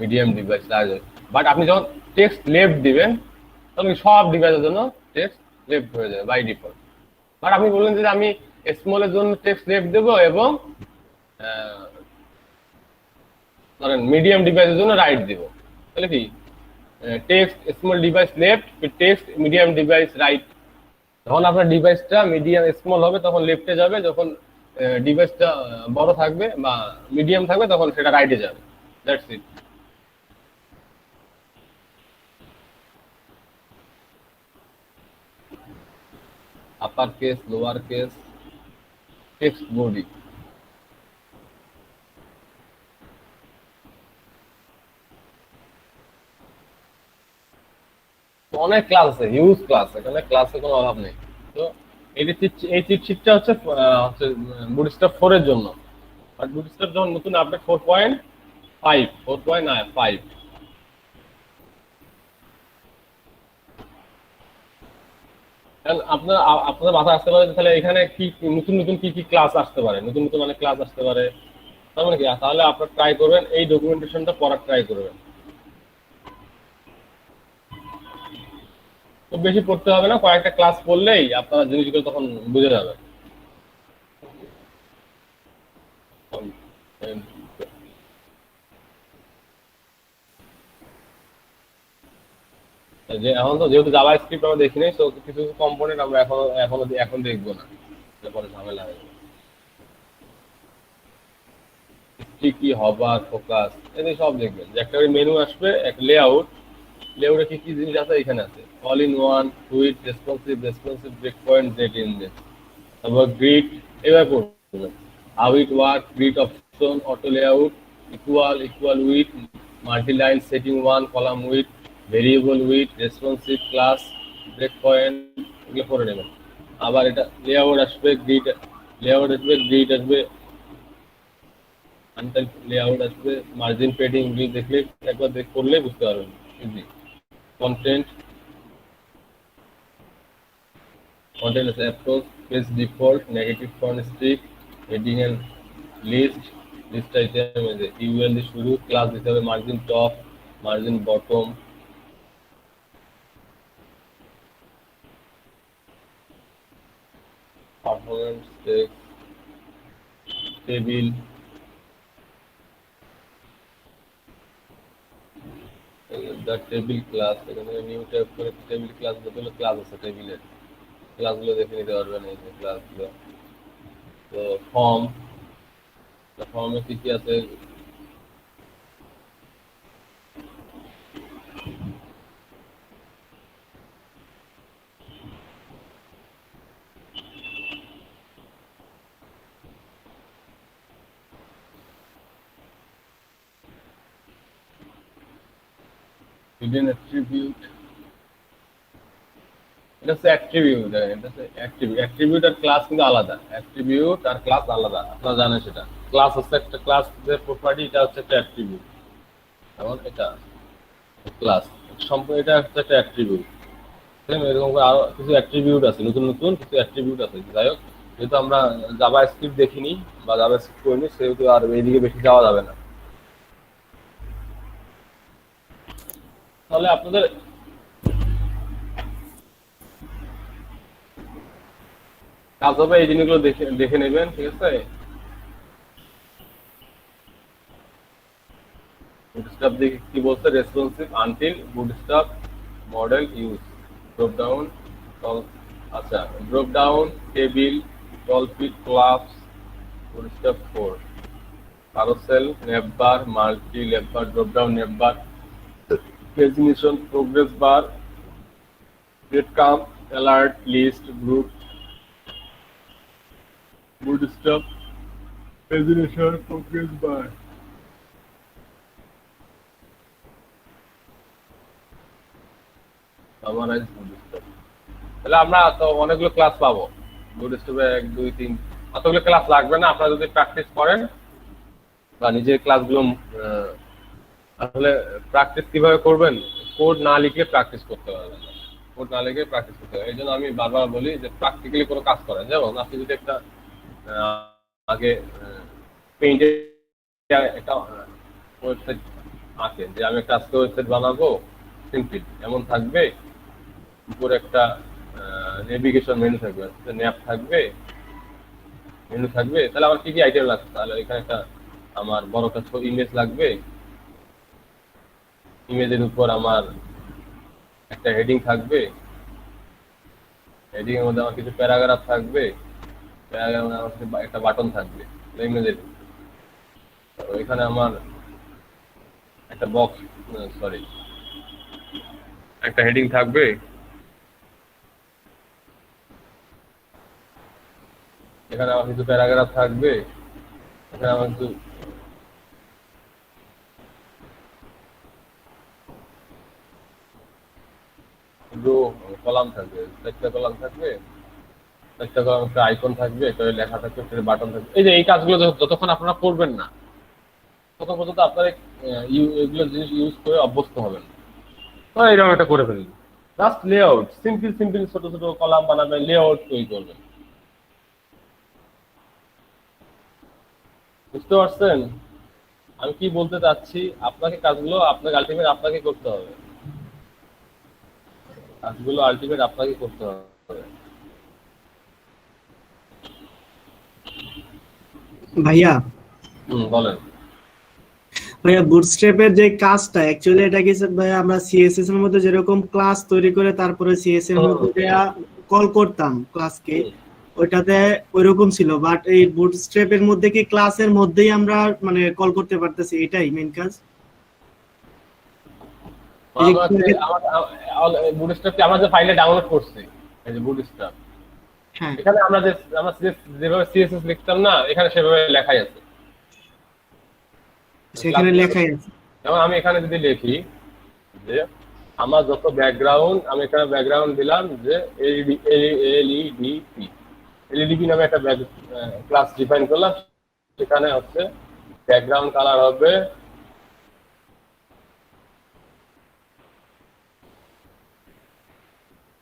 medium device, large. But আপনি যখন টেক্সট লেফট দিবেন তখন সব ডিভাইসের জন্য টেক্সট লেফট হয়ে যাবে বাই ডিফল্ট। বাট আপনি বললেন যে আমি স্মলের জন্য টেক্সট লেফট দেব এবং ধরেন মিডিয়াম ডিভাইসের জন্য রাইট দেব, তাহলে কি text small device left, text medium device right. যখন আপনার ডিভাইসটা মিডিয়াম স্মল হবে তখন লেফটে যাবে, যখন ডিভাইসটা বড় থাকবে বা মিডিয়াম থাকবে তখন সেটা রাইটে যাবে। That's it. Upper case, lower case, text body. অনেক ক্লাস আছে, হিউজ ক্লাস, এখানে ক্লাসের কোনো অভাব নেই। তো এই চিট শিটটা হচ্ছে বুটস্ট্র্যাপ 4 এর জন্য। আর বুটস্ট্র্যাপ যখন নতুন আপডেট 4.5 আপনাদের মাথায় আসতে পারে তাহলে এখানে কি নতুন নতুন কি ক্লাস আসতে পারে, নতুন নতুন অনেক ক্লাস আসতে পারে। তার মানে কি, তাহলে আপনারা ট্রাই করবেন এই ডকুমেন্টেশনটা পড়ার ট্রাই করবেন। খুব বেশি পড়তে হবে না, কয়েকটা ক্লাস পড়লেই আপনারা জিনিসগুলো তখন বুঝে যাবেন। যে এখন তো যেহেতু জাভা স্ক্রিপ্ট আমরা দেখি নাই, তো কিছু কম্পোনেন্ট আমরা এখন দেখবো না, পরে ঝামেলা হবে। কি হবার ফোকাস এদের সব দেখবেন যে একটা মেনু আসবে, একটা লেআউটে কি কি জিনিস আছে এখানে আছে, all in one, quick, responsive break point, Z index, তারপর গ্রিড এবার করবেন, how it work, grid option, auto layout, equal width, multi line setting one, column width, variable width, responsive class, break point, এগুলো করে নেবেন। আবার এটা layout আসবে, grid আসবে, আনটাইপ লেআউট আসবে, মার্জিন পেডিং দেখলে একবার করলে বুঝতে পারবেন ইজি। কন্টেন্ট আছে approach, page default, negative font streak, heading and list item এই যে ইউএল দিয়ে শুরু, ক্লাস দিতে হবে margin top, margin bottom, performance text, table, the table class, এখানে নিউ ট্যাব করে টেবিল ক্লাস বদলে ক্লাস আছে, টেবিলের ক্লাসগুলো দেখে নিতে পারবেন এই যে ক্লাসগুলো। তো ফর্মে কি কি আছে, hidden attribute, এটা হচ্ছে অ্যাট্রিবিউট, অ্যাট্রিবিউট আর ক্লাস কিন্তু আলাদা, অ্যাট্রিবিউট আর ক্লাস আলাদা, আপনারা জানেন সেটা। ক্লাস হচ্ছে একটা ক্লাসের প্রপার্টি, এটা হচ্ছে একটা অ্যাট্রিবিউট, যেমন এটা ক্লাস সম্পূর্ণ, এটা হচ্ছে একটা অ্যাট্রিবিউট। এরকম করে আরো কিছু অ্যাট্রিবিউট আছে, নতুন কিছু অ্যাট্রিবিউট আছে। যাই হোক, যেহেতু আমরা জাভা স্ক্রিপ্ট দেখিনি বা জাভা স্ক্রিপ্ট করিনি, সেহেতু আর এইদিকে বেশি যাওয়া যাবে না। তাহলে আপনাদের কাজ হবে এই জিনিসগুলো দেখে নেবেন, ঠিক আছে। বুটস্ট্র্যাপ দেখে কি বলছে, responsive until bootstrap model use, drop down, আচ্ছা drop down table, tooltip, class, bootstrap 4, carousel, navbar, multi লেভবার, drop down navbar, presentation, progress bar, breadcrumb, alert, list, group, bootstrap, presentation, progress bar. Summarise bootstrap. তাহলে আমরা তো অনেকগুলো class পাবো বুটস্ট্র্যাপে, 1 2 3, অতগুলো class লাগবে না। আপনারা যদি প্র্যাকটিস করেন বা নিজের ক্লাসগুলো, আসলে প্র্যাকটিস কিভাবে করবেন, কোড না লিখে প্র্যাকটিস করতে পারবেন না, কোড না লিখে প্র্যাকটিস করতে হবে। এই জন্য আমি বারবার বলি যে প্র্যাকটিক্যালি কোনো কাজ করেন। যেমন আপনি যদি একটা আগে পেইন্টে একটা ওয়েবসাইট আঁকেন, যে আমি একটা আজকে ওয়েবসাইট বানাবো, সিম্পল এমন থাকবে, উপরে একটা নেভিগেশন মেনু থাকবে, ন্যাপ থাকবে, মেনু থাকবে, তাহলে আমার কি কি আইটেম লাগবে, তাহলে এখানে একটা আমার বড় একটা ইমেজ লাগবে, ইমেজের উপর আমার একটা হেডিং থাকবে, হেডিং এর মধ্যে আমার কিছু প্যারাগ্রাফ থাকবে, প্যারাগ্রাফের মধ্যে আমার একটা বাটন থাকবে ইমেজের, এখানে আমার একটা বক্স, সরি একটা হেডিং থাকবে, এখানে আমার কিছু প্যারাগ্রাফ থাকবে, এখানে আমার কিছু কলাম থাকবে, 4টা কলাম থাকবে, 4টা কলাম একটা আইকন থাকবে, একটা লেখা থাকবে, একটা বাটন থাকবে। এই যে এই কাজগুলো যতক্ষণ আপনারা করবেন না, ততক্ষণ পর্যন্ত আপনারা এগুলো জিনিস ইউজ করে অভ্যস্ত হবেন। তো এইরকম একটা করে ফেলবেন, জাস্ট লেআউট, সিম্পল ছোট ছোট কলাম বানাবেন, লেআউট তৈরি করবেন। বুঝতে পারছেন আমি কি বলতে চাচ্ছি? আপনাকে কাজগুলো আপনাকে আলটিমেট আপনাকে করতে হবে, কাজগুলো আলটিমেট আপনাকে করতে হবে। ভাইয়া বলেন। ভাইয়া বুটস্ট্র্যাপের যে কাজটা অ্যাকচুয়ালি এটা কি স্যার ভাইয়া আমরা সিএসএস এর মধ্যে যেরকম ক্লাস তৈরি করে তারপরে সিএস এর মধ্যে কল করতাম ক্লাসকে, ওইটাতে ওইরকম ছিল, বাট এই বুটস্ট্র্যাপের মধ্যে কি ক্লাসের মধ্যেই আমরা মানে কল করতে পারতেছি, এটাই মেইন কাজ। বুটস্ট্র্যাপকে আমরা যে ফাইলে ডাউনলোড করছি, এই যে বুটস্ট্র্যাপ, হ্যাঁ এখানে আমরা যেভাবে সিএসএস লিখতাম না, এখানে সেভাবে লেখাই আছে। সেখানে লেখাই আছে। যেমন আমি এখানে যদি লিখি যে আমার যত ব্যাকগ্রাউন্ড, আমি এখানে ব্যাকগ্রাউন্ড দিলাম যে এলইডিপি নামে একটা ক্লাস ডিফাইন করলাম, সেখানে হচ্ছে ব্যাকগ্রাউন্ড কালার হবে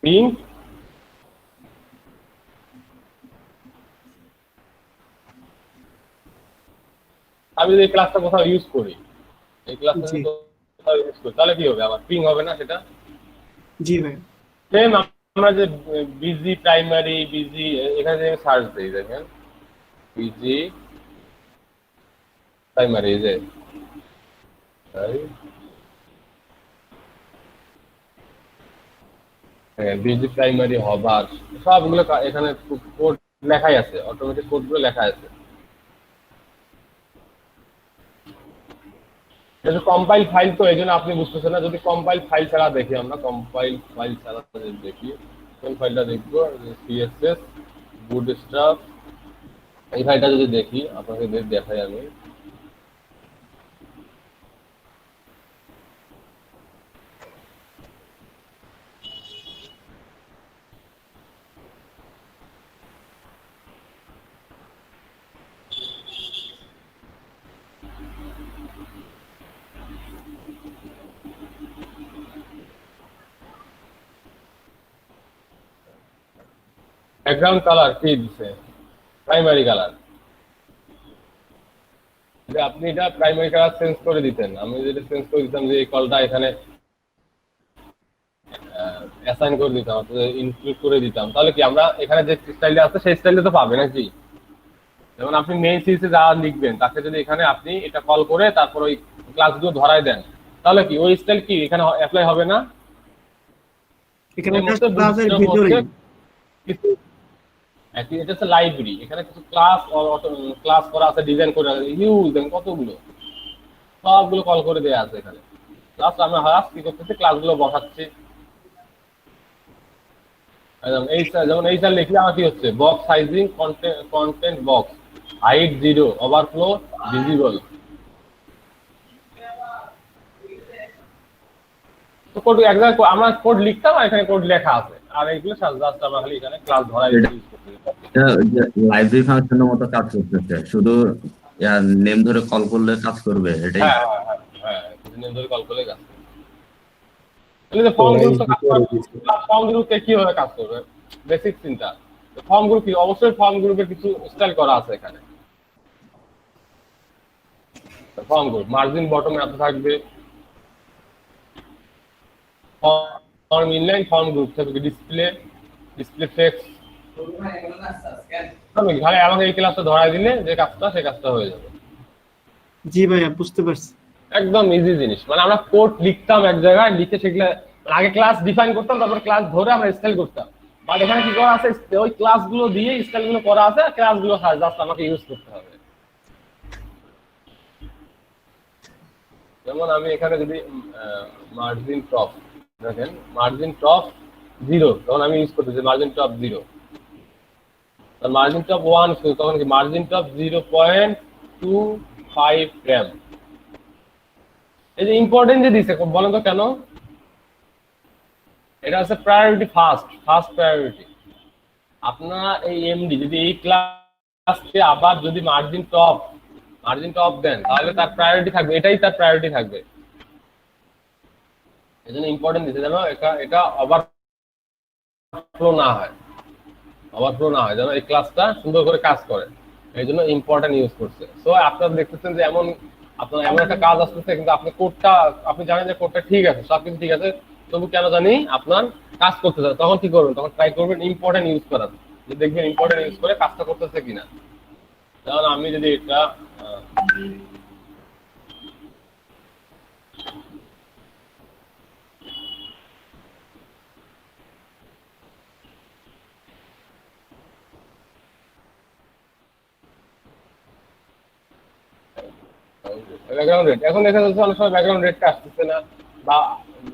পিঙ্ক, আমি যদি এই ক্লাসটা কোথাও ইউজ করি, এই ক্লাসটা জি। কোথাও ইউজ করি, তাহলে কি হবে? আমার পিং হবে না সেটা? জি ভাই। সেম আমরা যে বিজি প্রাইমারি, বিজি, এখানে যে সার্চ দিই, দেখেন বিজি প্রাইমারি, যে বিজি প্রাইমারি হবার সবগুলো এখানে কোড লেখাই আছে, অটোমেটিক কোডগুলো লেখা আছে। যেহেতু কম্পাইল ফাইল, তো এই জন্য আপনি বুঝতেছেন না। যদি কম্পাইল ফাইল ছাড়া দেখি, আমরা কম্পাইল ফাইল ছাড়া যদি দেখি, কোন ফাইলটা দেখবো? সিএসএস বুটস্ট্র্যাপ, এই ফাইলটা যদি দেখি, আপনাকে দেখাই আমি। ব্যাকগ্রাউন্ড কালার কি দিছে? Primary colour. যে আপনি এটা প্রাইমারি কালার চেঞ্জ করে দিতেন, আমি যেটা চেঞ্জ করে দিতাম যে এই কলটা এখানে অ্যাসাইন করে দিতাম, ইনক্লুড করে দিতাম, তাহলে কি আমরা এখানে যে স্টাইলটা আছে সেই স্টাইলটা তো পাবে নাকি? যেমন আপনি মেইন সিরিজে যা লিখবেন তাকে যদি এখানে আপনি এটা কল করে তারপর ওই ক্লাসগুলো ধরায় দেন, তাহলে কি ওই স্টাইল কি এখানে অ্যাপ্লাই হবে না? এখানে ক্লাসের ভিতরে কিছু এটা হচ্ছে লাইব্রেরি, এখানে কিছু ক্লাস করা আছে, ডিজাইন করে আছে, হিউজ কতগুলো, সবগুলো কল করে দেয়া আছে এখানে। ক্লাস আমরা কি করতেছি? ক্লাসগুলো বসাচ্ছি। যেমন এই স্টাইল লিখলে আমার কি হচ্ছে? Box sizing, content box, height 0, overflow visible. তো কোড এক জায়গায় আমরা কোড লিখতাম আর এখানে কোড লেখা আছে, আর এইগুলো জাস্ট আমরা খালি এখানে ক্লাস ধরাই ইউজ করতে। লাইব্রেরি ফাংশনের মতো কাজ করতেছে, শুধু নেম ধরে কল করলে কাজ করবে, এটাই। হ্যাঁ হ্যাঁ হ্যাঁ, নেম ধরে কল করলে কাজ করবে। তাহলে ফর্ম গ্রুপ তো কাজ করবে, ফর্ম গ্রুপে কিভাবে কাজ করবে? বেসিক চিন্তা। ফর্ম গ্রুপ কি? অবশ্যই ফর্ম গ্রুপের কিছু স্টাইল করা আছে এখানে। ফর্ম গ্রুপ মার্জিন বটমে এত থাকবে, ফর্ম ইনলাইন, ফর্ম গ্রুপ থাকবে, ডিসপ্লে টেক্সট। খালি আমাকে এই ক্লাসটা ধরাই দিলে যে কাজটা, সেই কাজটা হয়ে যাবে। জি ভাইয়া বুঝতে পারছি। একদম ইজি জিনিস। মানে আমরা কোড লিখতাম এক জায়গায়, লিখে সেগুলো আগে ক্লাস ডিফাইন করতাম, তারপর ক্লাস ধরে আমরা স্টাইল করতাম। বাট এখানে কি করা আছে? ওই ক্লাসগুলো দিয়ে স্টাইলগুলো করা আছে, ক্লাসগুলো জাস্ট আমাকে ইউজ করতে হবে। যেমন আমি এখানে যদি মার্জিন টপ, দেখেন মার্জিন টপ 0, তখন আমি ইউজ করতেছি মার্জিন টপ 0। মার্জিন টপ 1, তখন কি মার্জিন টপ 0.25 গ্রাম। এই যে ইম্পর্টেন্ট যে দিছে, বলেন তো কেন? এটা হচ্ছে প্রায়োরিটি, ফার্স্ট প্রায়োরিটি। আপনার এই এমডি যদি এই ক্লাসকে আবার যদি মার্জিন টপ দেন, তাহলে তার প্রায়োরিটি থাকবে, এটাই তার প্রায়োরিটি থাকবে। এই জন্য ইম্পর্টেন্ট দিচ্ছে যেন এটা ওভারফ্লো না হয়, যেন এই ক্লাসটা সুন্দর করে কাজ করে, এই জন্য ইম্পর্টেন্ট ইউজ করছে। সো আপনারা দেখতেছেন যে আপনার এমন একটা কাজ আসতেছে, কিন্তু আপনি জানেন যে কোডটা ঠিক আছে, সবকিছু ঠিক আছে, তবু কেন জানি আপনার কাজ করতেছে। তখন কি করবেন? তখন ট্রাই করবেন ইম্পর্টেন্ট ইউজ করার, যে দেখবেন ইম্পর্টেন্ট ইউজ করে কাজটা করতেছে কিনা। যেমন আমি যদি এটা ব্যাকগ্রাউন্ড রেট এখন দেখা যাচ্ছে অনেক সময় ব্যাকগ্রাউন্ড রেটটা আসতেছে না, বা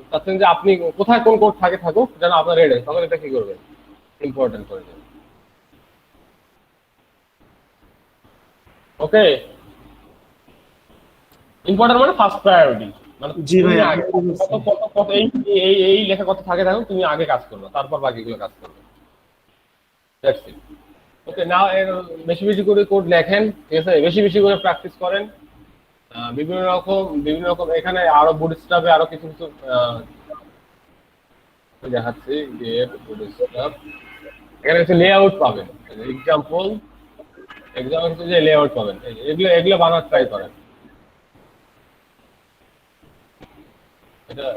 চাচ্ছেন যে আপনি কোথায় কোন কোড থাকুক যেন আপনার রেট হয়, তখন এটা কি করবেন, ইম্পর্টেন্ট করে দেবেন। ওকে, ইম্পর্টেন্ট মানে ফার্স্ট প্রায়োরিটি, মানে জি ভাই, তুমি আমি আগে বুঝছি। কত এই এই এই লেখা কত থাকে থাকুক, তুমি আগে কাজ করবে, তারপর বাকিগুলো কাজ করবে। That's it. ওকে, নাও বেশি বেশি করে কোড লেখেন, ঠিক আছে, বেশি বেশি করে প্র্যাকটিস করেন। বিভিন্ন রকম এখানে আরো বুটস্ট্র্যাপে আরো কিছু কিছু দেখাচ্ছি, বুটস্ট্র্যাপ এখানে কিছু লেআউট পাবেন, এক্সাম্পল কিছু যে লেআউট পাবেন, এগুলো এগুলো বানানোর ট্রাই করেন। এটা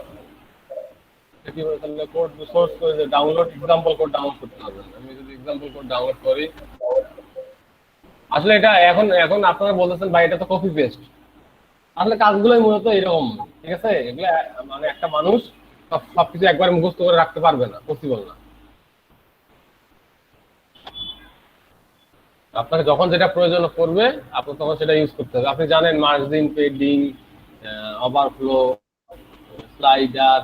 কি বলে, তাহলে কোড সোর্স করে ডাউনলোড এক্সাম্পল কোড ডাউনলোড করতে হবে। আমি যদি এক্সাম্পল কোড ডাউনলোড করি, আসলে এটা এখন আপনারা বলতেছেন ভাই এটা তো কপি পেস্ট, আসলে কাজগুলোই মূলত এরকম, ঠিক আছে। এগুলো মানে একটা মানুষ সবকিছু একবার মুখস্থ করে রাখতে পারবে না, পসিবল না। আপনাকে যখন যেটা প্রয়োজন পড়বে আপনি তখন সেটা ইউজ করতে হবে। আপনি জানেন margin, padding, overflow, slider,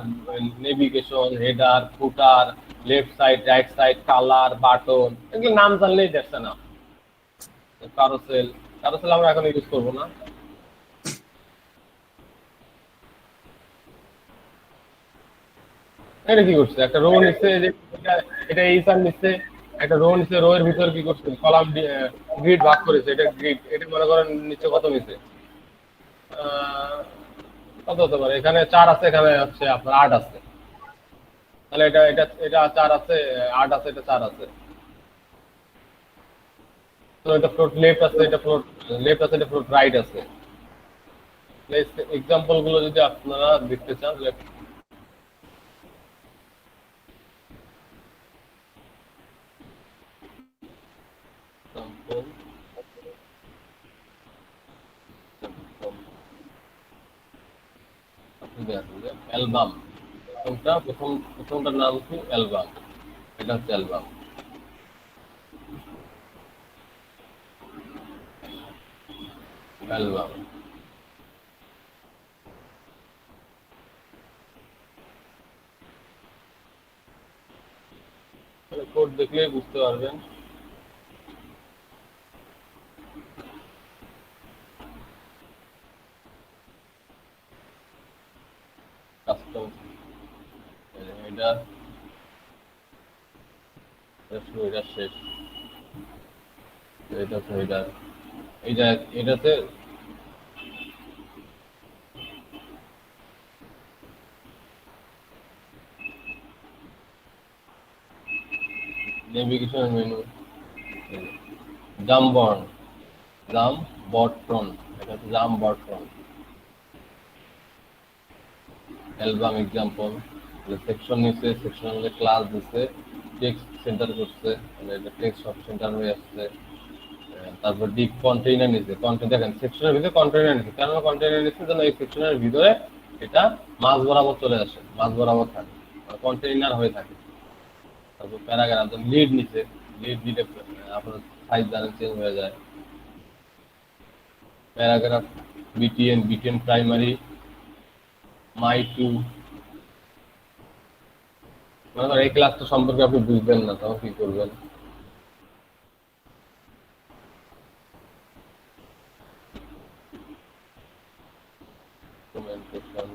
navigation, header, footer, left side, right side, colour, button, এগুলো নাম জানলেই দেখছে না। কারোসেল আমরা এখন ইউজ করবো না। এটা কি করছে, একটা রো নিচ্ছে, যে এটা এইসার নিচ্ছে, একটা রো নিচ্ছে, রো এর ভিতর কি করছে, কলাম গ্রিড ভাগ করেছে, এটা গ্রিড, এটা মনে করেন নিচে কত নিচ্ছে, কত হতে পারে, এখানে 4 আছে, এখানে হচ্ছে আপনার 8 আছে, তাহলে এটা এটা এটা 4 আছে, 8 আছে, এটা 4 আছে, তো এটা ফ্লোট লেফট আছে, এটা ফ্লোট লেফট আছে, এটা ফ্লোট রাইট আছে। এক্সাম্পল গুলো যদি আপনারা দেখতে চান, অ্যালবাম, প্রথমটার নাম কি অ্যালবাম, এটা হচ্ছে অ্যালবাম। অ্যালবাম কোড দেখলেই বুঝতে পারবেন। কাস্টম এটা এটা শেষ, এটা হেডার, এটাতে নেভিগেশন মেনু, জাম্প বটন, এটা হচ্ছে jump button. Album example, section নিচ্ছে, সেকশনের ক্লাস দিচ্ছে, টেক্সট সেন্টার করছে, এটা টেক্সট সব সেন্টার হয়ে আসছে। তারপর ডিপ কন্টেইনার নিচ্ছে, দেখেন সেকশনের ভিতরে কন্টেইনার নিচ্ছে, কেন কন্টেইনার নিচ্ছে, যেন এই সেকশনের ভিতরে এটা মাঝ বরাবর চলে আসে, মাঝ বরাবর থাকে, কন্টেইনার হয়ে থাকে। তারপর প্যারাগ্রাফ, লিড নিচ্ছে, লিড দিলে আপনার সাইজ জানেন চেঞ্জ হয়ে যায়। প্যারাগ্রাফ, বিটিএন প্রাইমারি, মাই টু, মনে করেন এই ক্লাসটা সম্পর্কে আপনি বুঝবেন না, তখন কি করবেন, কমেন্টেশন,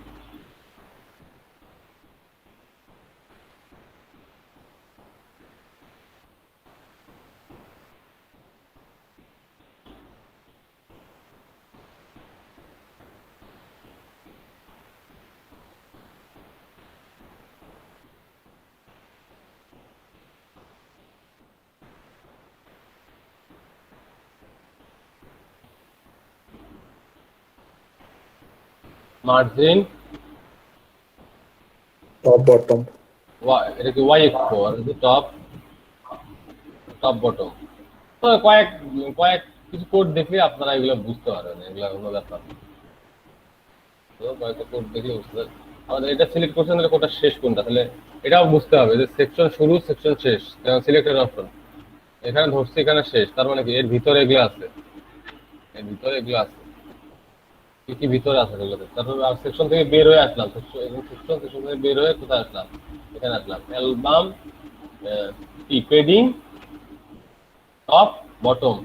মার্জিন, top bottom, এটা কি ওয়াই এক্স, আর টপ বটম। তো কয়েক কিছু কোড দেখলে আপনারা এগুলো বুঝতে পারবেন, এগুলো কোনো ব্যাপার না। তো কয়েকটা কোড দেখে বুঝতে পারবেন। আমাদের এটা সিলেক্ট করছেন তাহলে কোডটা শেষ কোনটা, তাহলে এটাও বুঝতে হবে যে সেকশন শুরু সেকশন শেষ, সিলেক্টেড অপশন এখানে ধরছি এখানে শেষ, তার মানে কি এর ভিতরে এগুলো আছে, এর ভিতরে এগুলো আছে, কি কি ভিতরে আছে এগুলোতে। তারপর সেকশন থেকে বের হয়ে আসলাম, সেকশন থেকে বের হয়ে কোথায় আসলাম, এখানে আসলাম অ্যালবাম কি padding top bottom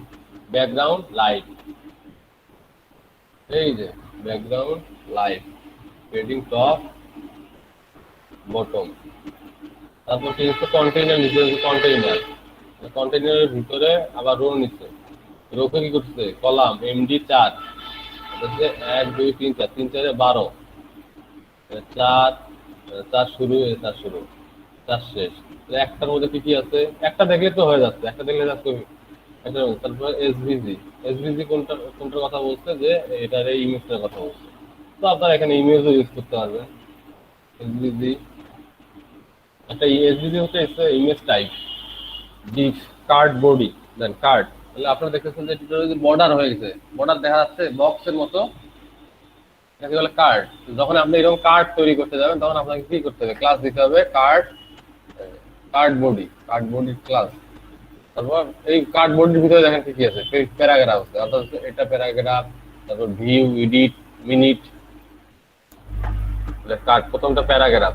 background light, এই যে background light padding top bottom. তারপর কি হচ্ছে কন্টেইনার, নিচে কন্টেইনার, কন্টেইনারের ভিতরে আবার রো নিচ্ছে, রোকে কি করছে কলাম এমডি 4 হচ্ছে 1 2 3 4 3 4 12 4 4 শুরু 4 শুরু 4 শেষ। একটার মধ্যে কি কি আছে একটা দেখলে তো হয়ে যাচ্ছে, একটা দেখলে যাচ্ছে একটা। তারপর এসভিজি, এসভিজি কোনটার কথা বলছে যে এটার এই ইমেজটার কথা বলছে, তো আপনারা এখানে ইমেজও ইউজ করতে পারবেন। এসভিজি একটা এসভিজি হচ্ছে image type, div card body then card, তাহলে আপনারা দেখতেছেন যে এটা যদি বর্ডার হয়ে গেছে, বর্ডার দেখা যাচ্ছে বক্সের মতো, এটাকে বলে কার্ড। যখন আপনি এরকম কার্ড তৈরি করতে যাবেন তখন আপনাকে কি করতে হবে, ক্লাস দিতে হবে কার্ড, কার্ড বডির ক্লাস। তারপর এই কার্ড বডির ভিতরে দেখেন কি কি আছে, প্যারাগ্রাফ আছে, অর্থাৎ এটা প্যারাগ্রাফ, তারপর ভিউ এডিট মিনিট, কার্ড প্রথমটা প্যারাগ্রাফ,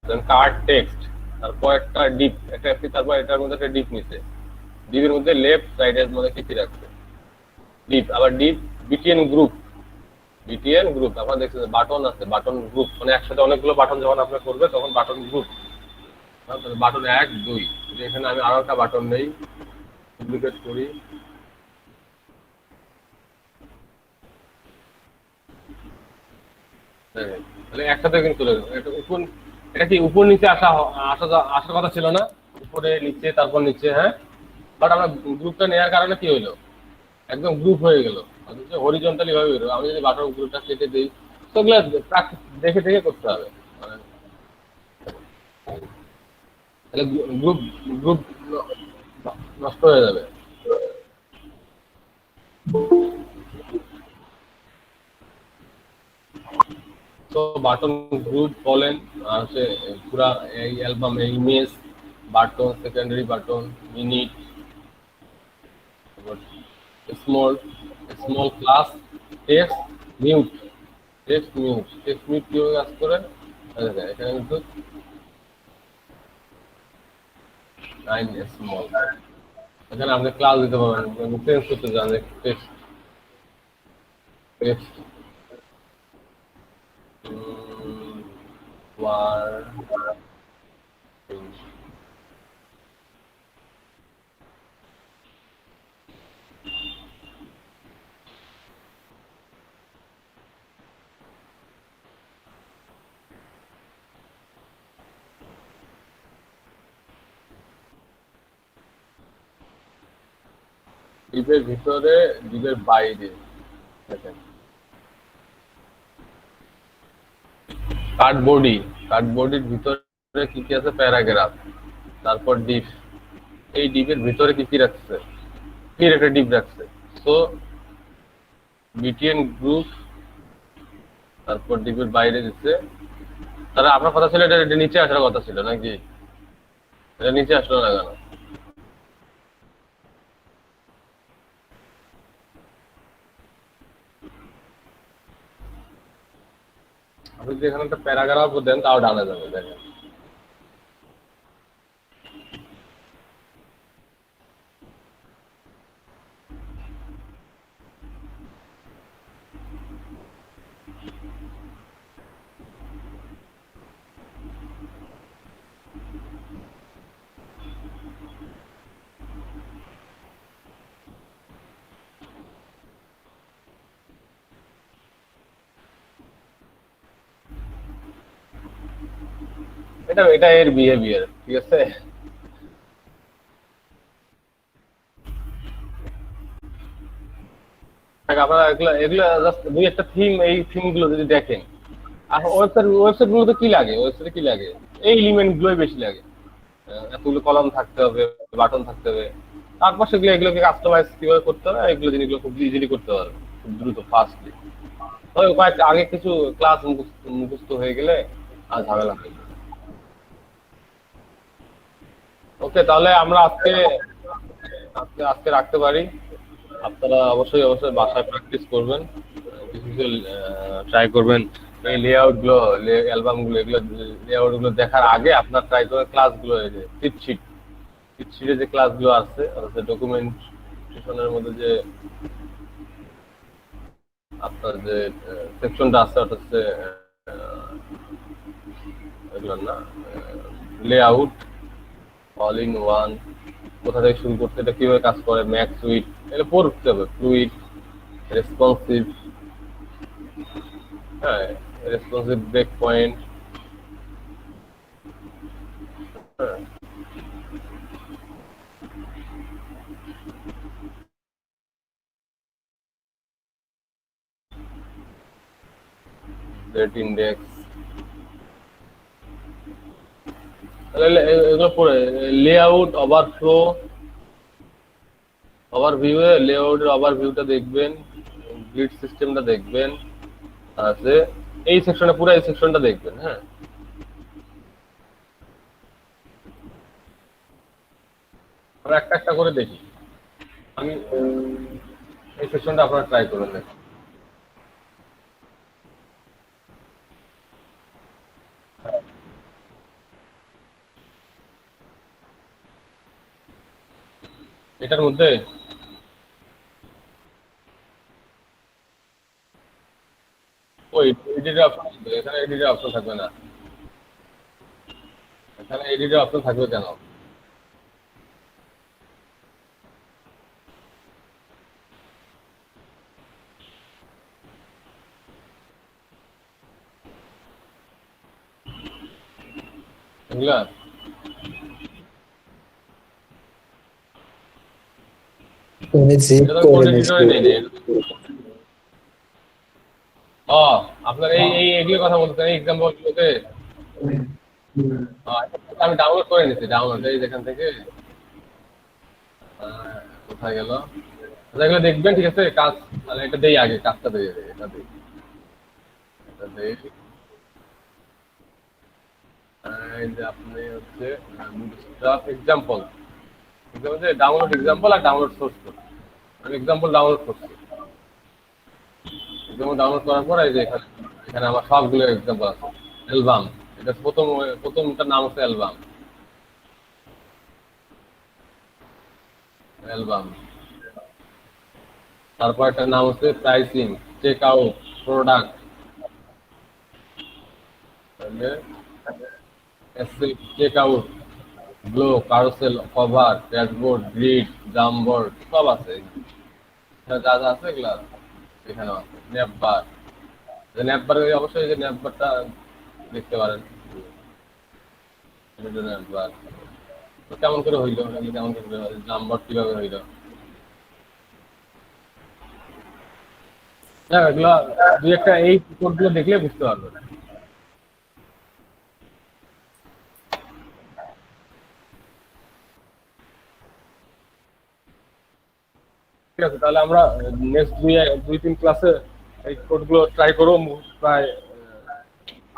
দেন কার্ড টেক্সট, তারপর একটা ডিপ একটা, তারপর এটার মধ্যে একটা ডিপ নিচে, ডিপের মধ্যে লেফট সাইডের মধ্যে কি কি রাখছে ডিপ, আবার deep BTN group, BTN group আপনারা দেখছেন বাটন আছে, বাটন গ্রুপ মানে একসাথে অনেকগুলো বাটন যখন আপনারা করবে তখন বাটন গ্রুপ, বাটন 1 2, এখানে আমি আরো একটা বাটন নেই, ডুপ্লিকেট করি, তাহলে একসাথে কিন্তু চলে গেল। এটা কি উপর নিচে আসার কথা ছিল না, উপরে নিচে তারপর নিচে, হ্যাঁ, বাট আমরা গ্রুপটা নেওয়ার কারণে কি হইলো একদম গ্রুপ হয়ে গেল, হরিজন্টালি ভাবে বেরো। আমি যদি বাটন গ্রুপটা কেটে দিই সেগুলো দেখে দেখে করতে হবে, তাহলে গ্রুপ গ্রুপ নষ্ট হয়ে যাবে। তো বাটন গ্রুপ বলেন হচ্ছে পুরা এই অ্যালবামে image button, secondary button, minute, small class, text mute, text mute কিভাবে কাজ করে এখানে কিন্তু স্মল, এখানে আপনি ক্লাস দিতে পারবেন, চেঞ্জ করতে চান টেক্সট ডিপের ভিতরে ডিপের বাইরে দেখেন কার্ডবোর্ডের ভিতরে কি কি আছে প্যারাগ্রাফ, তারপর ডিপ, এই ডিপের ভিতরে কি কি রাখছে, ফির একটা ডিপ রাখছে, তো বিটিএন গ্রুপ, তারপর ডিপের বাইরে দিচ্ছে। তাহলে আপনার কথা ছিল এটা নিচে আসার কথা ছিল নাকি, এটা নিচে আসলো না কেন? আপনি যদি এখানে একটা প্যারাগ্রাফ দেন তাও ডানা যাবে দেখেন। এটা এর বিহেভিয়ার, ঠিক আছে। আপনারা এগুলো জাস্ট দুই একটা থিম, এই থিম গুলো যদি দেখেন, আর ওয়েবসাইট গুলোতে কি লাগে, ওয়েবসাইটে কি লাগে, এই এলিমেন্ট গুলোই বেশি লাগে, এতগুলো কলাম থাকতে হবে, বাটন থাকতে হবে, তারপর সেগুলো এগুলোকে কাস্টমাইজ কিভাবে করতে হবে, এগুলো জিনিসগুলো খুব ইজিলি করতে পারবে, খুব দ্রুত ফাস্টলি। ওই কয়েকটা আগে কিছু ক্লাস মুখস্থ হয়ে গেলে আর ঝামেলা নেই। ওকে, তাহলে আমরা আজকে আজকে আজকে রাখতে পারি। আপনারা অবশ্যই অবশ্যই বাসায় প্র্যাকটিস করবেন, কিছু কিছু ট্রাই করবেন। এই লেআউট গুলো, অ্যালবাম গুলো, এগুলো লেআউট গুলো দেখার আগে আপনার ট্রাই করবেন ক্লাসগুলো, এই যে চিটশিটে যে ক্লাসগুলো আছে, অর্থাৎ ডকুমেন্টেশনের মধ্যে যে আপনার যে সেকশনটা আছে, অর্থাৎ হচ্ছে এগুলো না, লেআউট, অল ইন ওয়ান, কোথা থেকে শুরু করতে, এটা কিভাবে কাজ করে, ম্যাক্স সুইট, এগুলো পড়তে হবে। ফ্লুইড, রেসপন্সিভ, হ্যাঁ, রেসপন্সিভ ব্রেক পয়েন্ট, হ্যাঁ, রেট ইন্ডেক্স, এগুলো পড়ে। লেআউট, ওভারফ্লো, ওভারভিউ, লেআউটের ওভারভিউটা দেখবেন, গ্রিড সিস্টেমটা দেখবেন, আছে এই সেকশনে, পুরো এই সেকশনটা দেখবেন। হ্যাঁ, আমরা একটা একটা করে দেখি। আমি এই সেকশনটা আপনারা ট্রাই করুন দেখুন। এটার মধ্যে ওই এডিটের অপশন থাকবে, এখানে এডিটের অপশন থাকবে না। এখানে এডিটের অপশন থাকবে কেন? এগুলা তুমি জিপ এটা তো করে কোড নিচ্ছি। এডিটরে নেই। ও, আপনার এই এই এগুলোর কথা বলতেছেন, এই এক্সাম্পল গুলোতে আমি ডাউনলোড করে নিচ্ছি। ডাউনলোড এই যেখান থেকে কোথায় গেল, এগুলো দেখবেন, ঠিক আছে। কাজ, তাহলে এটা দেই, আগে কাজটা দেই, এটা দেই, এটা দেই। এই যে আপনি হচ্ছে এক্সাম্পল, ডাউনলোড এক্সাম্পল আর ডাউনলোড সোর্স কোড। আমি এক্সাম্পল ডাউনলোড করছি। এক্সাম্পল ডাউনলোড করার পর এই যে এখানে এখানে আমার সবগুলো এক্সাম্পল আছে। অ্যালবাম, এটা প্রথমটার নাম হচ্ছে অ্যালবাম। অ্যালবাম, তারপর এটার নাম হচ্ছে pricing, check out, product, check out, glow, carousel, cover, dashboard, grid, Jamboard, সব আছে। যা যা আছে এগুলা এখানে আছে। ন্যাপবার, ন্যাপবার অবশ্যই যে ন্যাপবারটা দেখতে পারেন। ন্যাপবার তো কেমন করে হইলো, কেমন করে জামবোর্ড কিভাবে হইলো, হ্যাঁ, এগুলা দুই একটা এই কোডগুলো দেখলে বুঝতে পারবেন। ঠিক আছে, তাহলে আমরা নেক্সট দুই তিন ক্লাসে এই কোডগুলো ট্রাই করবো, প্রায়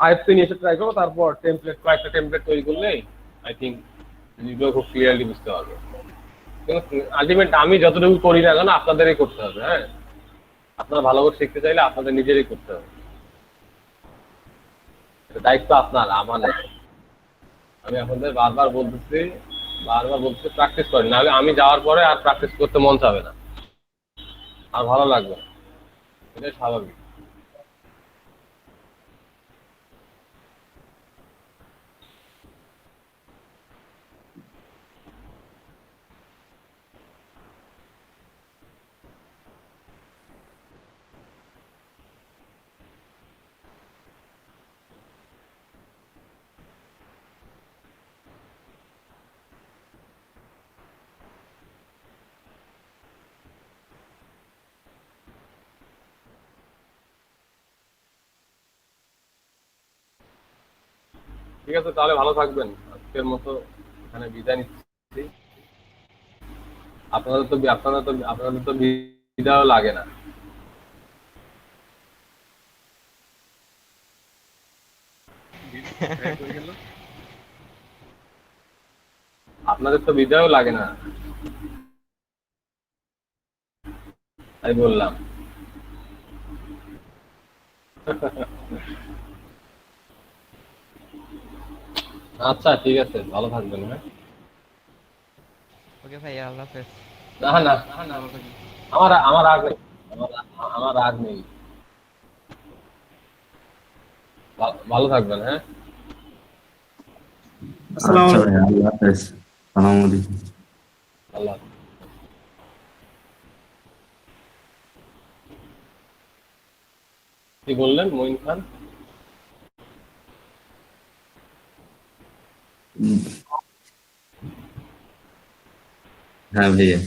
আয়ত্তে নিয়ে এসে ট্রাই করবো। তারপর কয়েকটা টেমপ্লেট তৈরি করলেই আই থিঙ্ক জিনিসগুলো খুব ক্লিয়ারলি বুঝতে পারবে। কিন্তু আলটিমেট আমি যতটুকু করি না কেন, আপনাদেরই করতে হবে। হ্যাঁ, আপনারা ভালো করে শিখতে চাইলে আপনাদের নিজেরই করতে হবে। দায়িত্ব আপনার, আমার না। আমি আপনাদের বারবার বলতেছি প্র্যাকটিস করেন, নাহলে আমি যাওয়ার পরে আর প্র্যাকটিস করতে মন চাবে না, আর ভালো লাগবে না। এটাই স্বাভাবিক। ঠিক আছে, তাহলে ভালো থাকবেন। আজকের মতো এখানে বিদায় নিচ্ছি। আপনাদের তো বিদায় লাগে না। আপনাদের তো বিদায়ও লাগে না, তাই বললাম। আচ্ছা ঠিক আছে, ভালো থাকবেন। হ্যাঁ, ওকে ভাইয়া, আল্লাহ হাফেজ। না না, আমার আমার রাগ নেই, আমার রাগ নেই। ভালো থাকবেন। হ্যাঁ, আসসালামু আচ্ছা আলাইকুম। ভাই, আল্লাহ হাফেজ। সালাম আলাইকুম। আল্লাহ। কি বললেন মঈন খান? হ্যাঁ ভাইয়া।